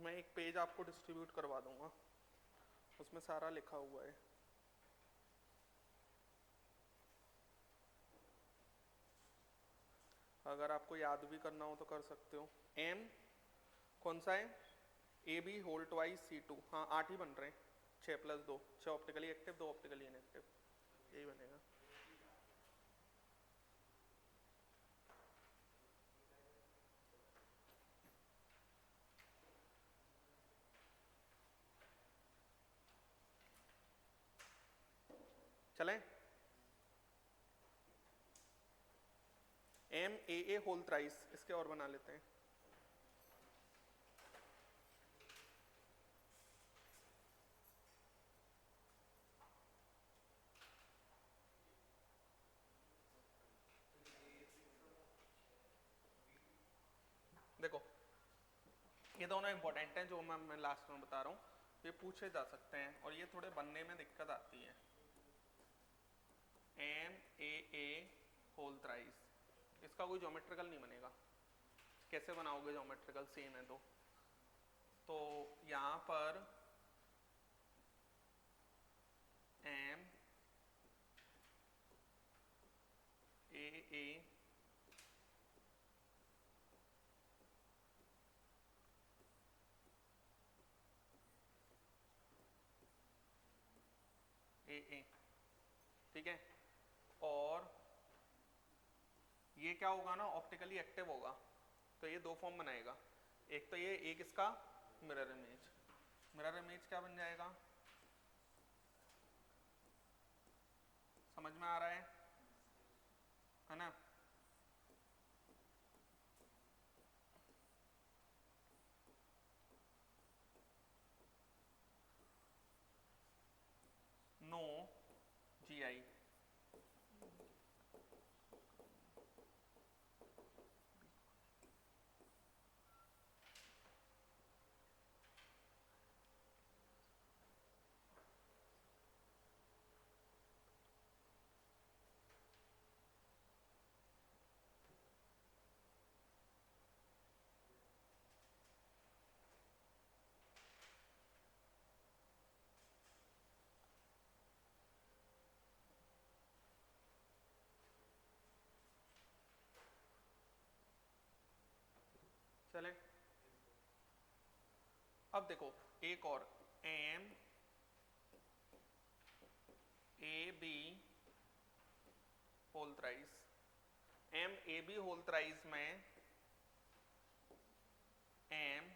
मैं एक पेज आपको डिस्ट्रीब्यूट करवा दूंगा, उसमें सारा लिखा हुआ है। अगर आपको याद भी करना हो तो कर सकते हो। एम कौन सा है, A B whole twice C two, हाँ 8 ही बन रहे हैं, 6 + 2, 6 ऑप्टिकली एक्टिव 2 ऑप्टिकली इनएक्टिव, यही बनेगा। चलें, एम ए होल थ्राइस, इसके और बना लेते हैं। देखो ये दोनों इंपॉर्टेंट हैं जो मैं लास्ट में बता रहा हूँ, ये पूछे जा सकते हैं और ये थोड़े बनने में दिक्कत आती है। एम ए होल थ्राइस, इसका कोई ज्योमेट्रिकल नहीं बनेगा, कैसे बनाओगे ज्योमेट्रिकल, सेम है तो यहाँ पर एम ए ठीक है, और ये क्या होगा ना, ऑप्टिकली एक्टिव होगा, तो ये दो फॉर्म बनाएगा। एक तो ये, एक इसका मिरर इमेज, मिरर इमेज क्या बन जाएगा, समझ में आ रहा है ना। नो जी आई, चलें। अब देखो एक और, M A B whole thrice, M A B whole thrice में एम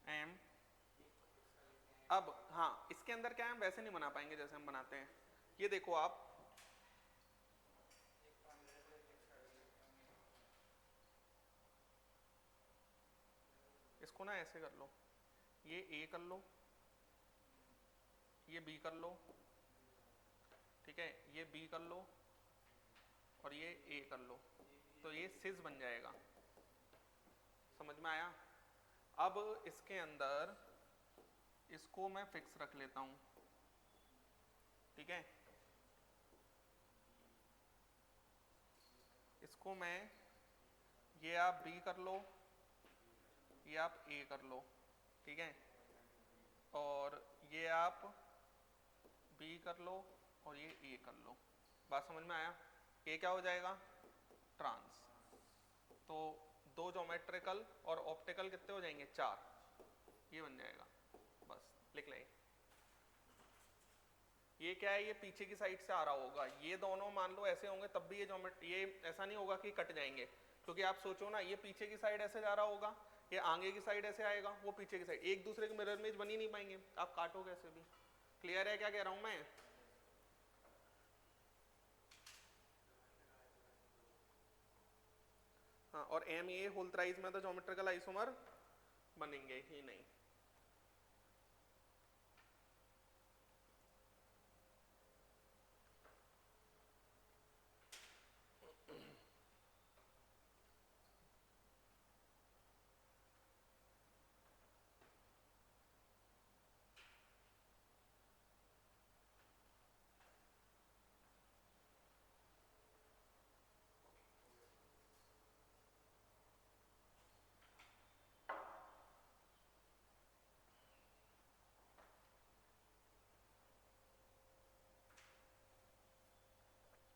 एम, अब हाँ इसके अंदर क्या है, हम वैसे नहीं बना पाएंगे जैसे हम बनाते हैं। ये देखो आप, इसको ना ऐसे कर लो, ये ए कर लो, ये बी कर लो, ठीक है, ये बी कर लो और ये ए कर लो, तो ये सिज बन जाएगा। समझ में आया। अब इसके अंदर इसको मैं फिक्स रख लेता हूं, ठीक है, इसको मैं, ये आप बी कर लो, ये आप ए कर लो, ठीक है, और ये आप बी कर लो और ये ए कर लो। बात समझ में आया। ये क्या हो जाएगा, ट्रांस। तो दो ज्योमेट्रिकल और ऑप्टिकल कितने हो जाएंगे, 4, ये बन जाएगा। बस लिख लें। ये क्या है, ये पीछे की साइड से आ रहा होगा, ये दोनों मान लो ऐसे होंगे तब भी ये ज्योमेट्री, ये ऐसा नहीं होगा कि कट जाएंगे, क्योंकि आप सोचो ना, ये पीछे की साइड ऐसे जा रहा होगा, ये आगे की साइड ऐसे आएगा, वो पीछे की साइड, एक दूसरे के मिरर इमेज बन ही नहीं पाएंगे, आप काटो कैसे भी। क्लियर है क्या कह रहा हूं मैं। हाँ, और एम ए होल थ्राइस में तो ज्योमेट्रिकल आइसोमर बनेंगे ही नहीं।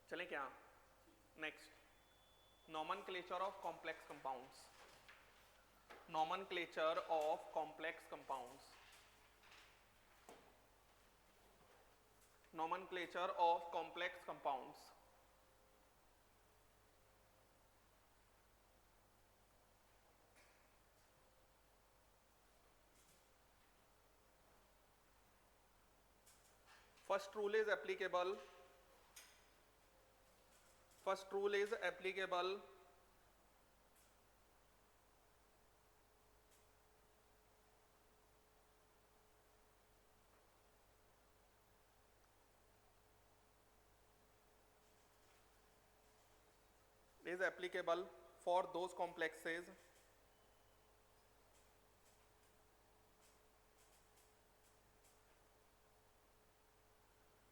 चले क्या? Next, nomenclature of complex compounds. Nomenclature of complex compounds. Nomenclature of complex compounds. First rule is applicable. First rule is applicable for those complexes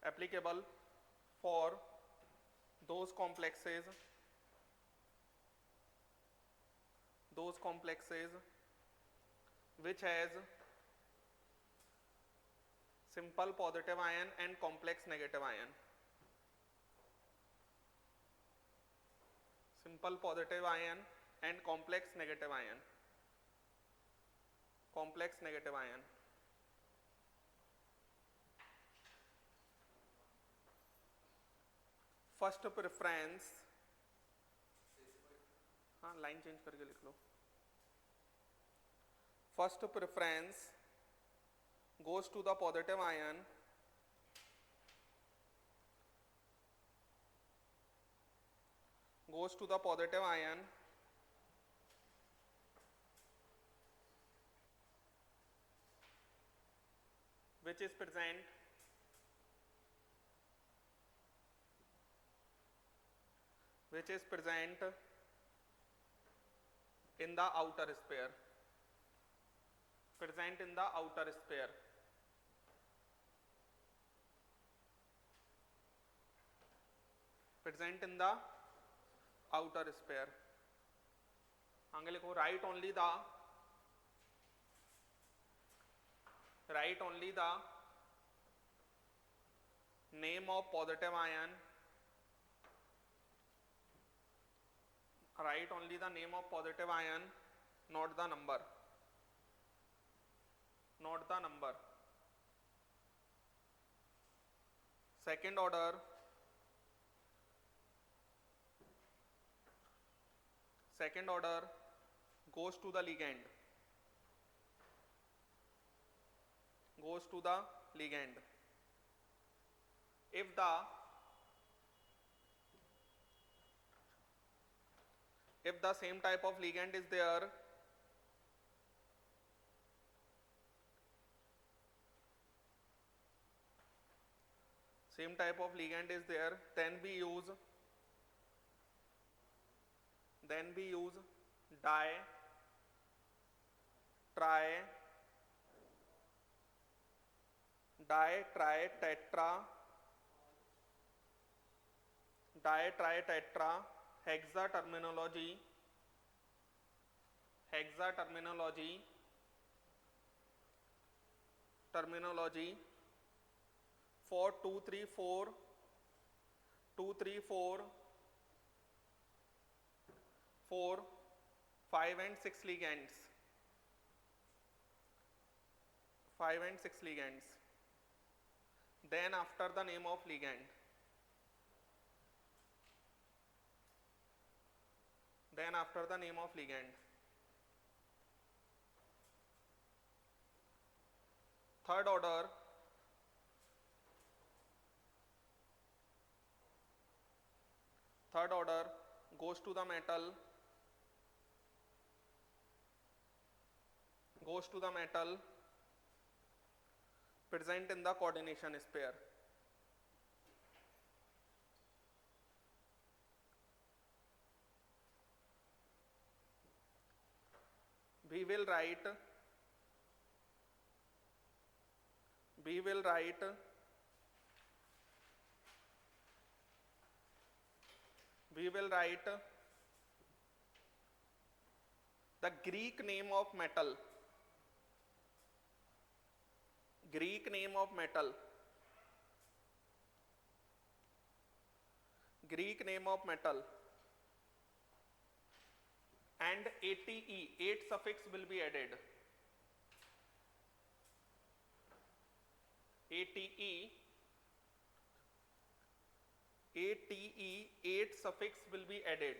applicable for those complexes which has simple positive ion and complex negative ion. Simple positive ion and complex negative ion. Complex negative ion. First preference, हाँ line change करके लिख लो. First preference goes to the positive ion which is present in the outer sphere. Present in the outer sphere. Present in the outer sphere. आगे लिखो, write only the name of positive ion. Write only the name of positive ion, not the number. Not the number. Second order goes to the ligand. If the same type of ligand is there, then we use di, tri, tetra, hexa terminology for 2, 3, 4, 5 and 6 ligands. Then after the name of ligand. Third order goes to the metal, present in the coordination sphere. We will write the Greek name of metal. Greek name of metal, and ate, 8 suffix will be added. ate, 8 suffix will be added.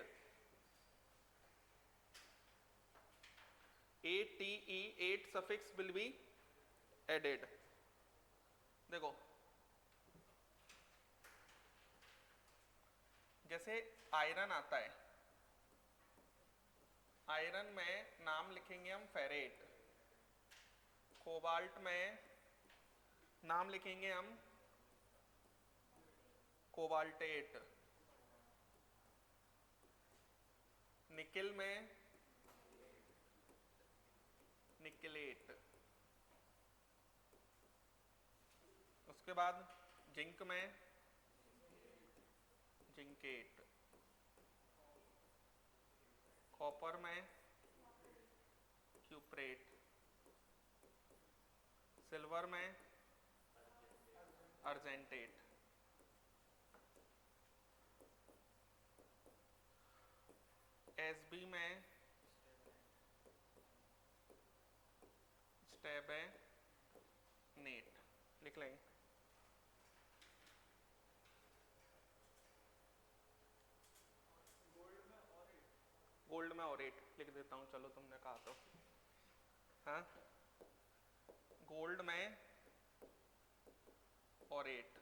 ate, 8 suffix will be added. देखो जैसे iron आता है, iron में नाम लिखेंगे हम ferret, cobalt में नाम लिखेंगे हम कोबाल्टेट, निकिल में निकलेट, उसके बाद जिंक में जिंकेट, कॉपर में क्यूप्रेट, सिल्वर में अर्जेंटेट, एसबी में स्टेबेनेट लिख लेंगे। गोल्ड में ऑरेट लिख देता हूँ, चलो तुमने कहा तो। हाँ, गोल्ड में ऑरेट,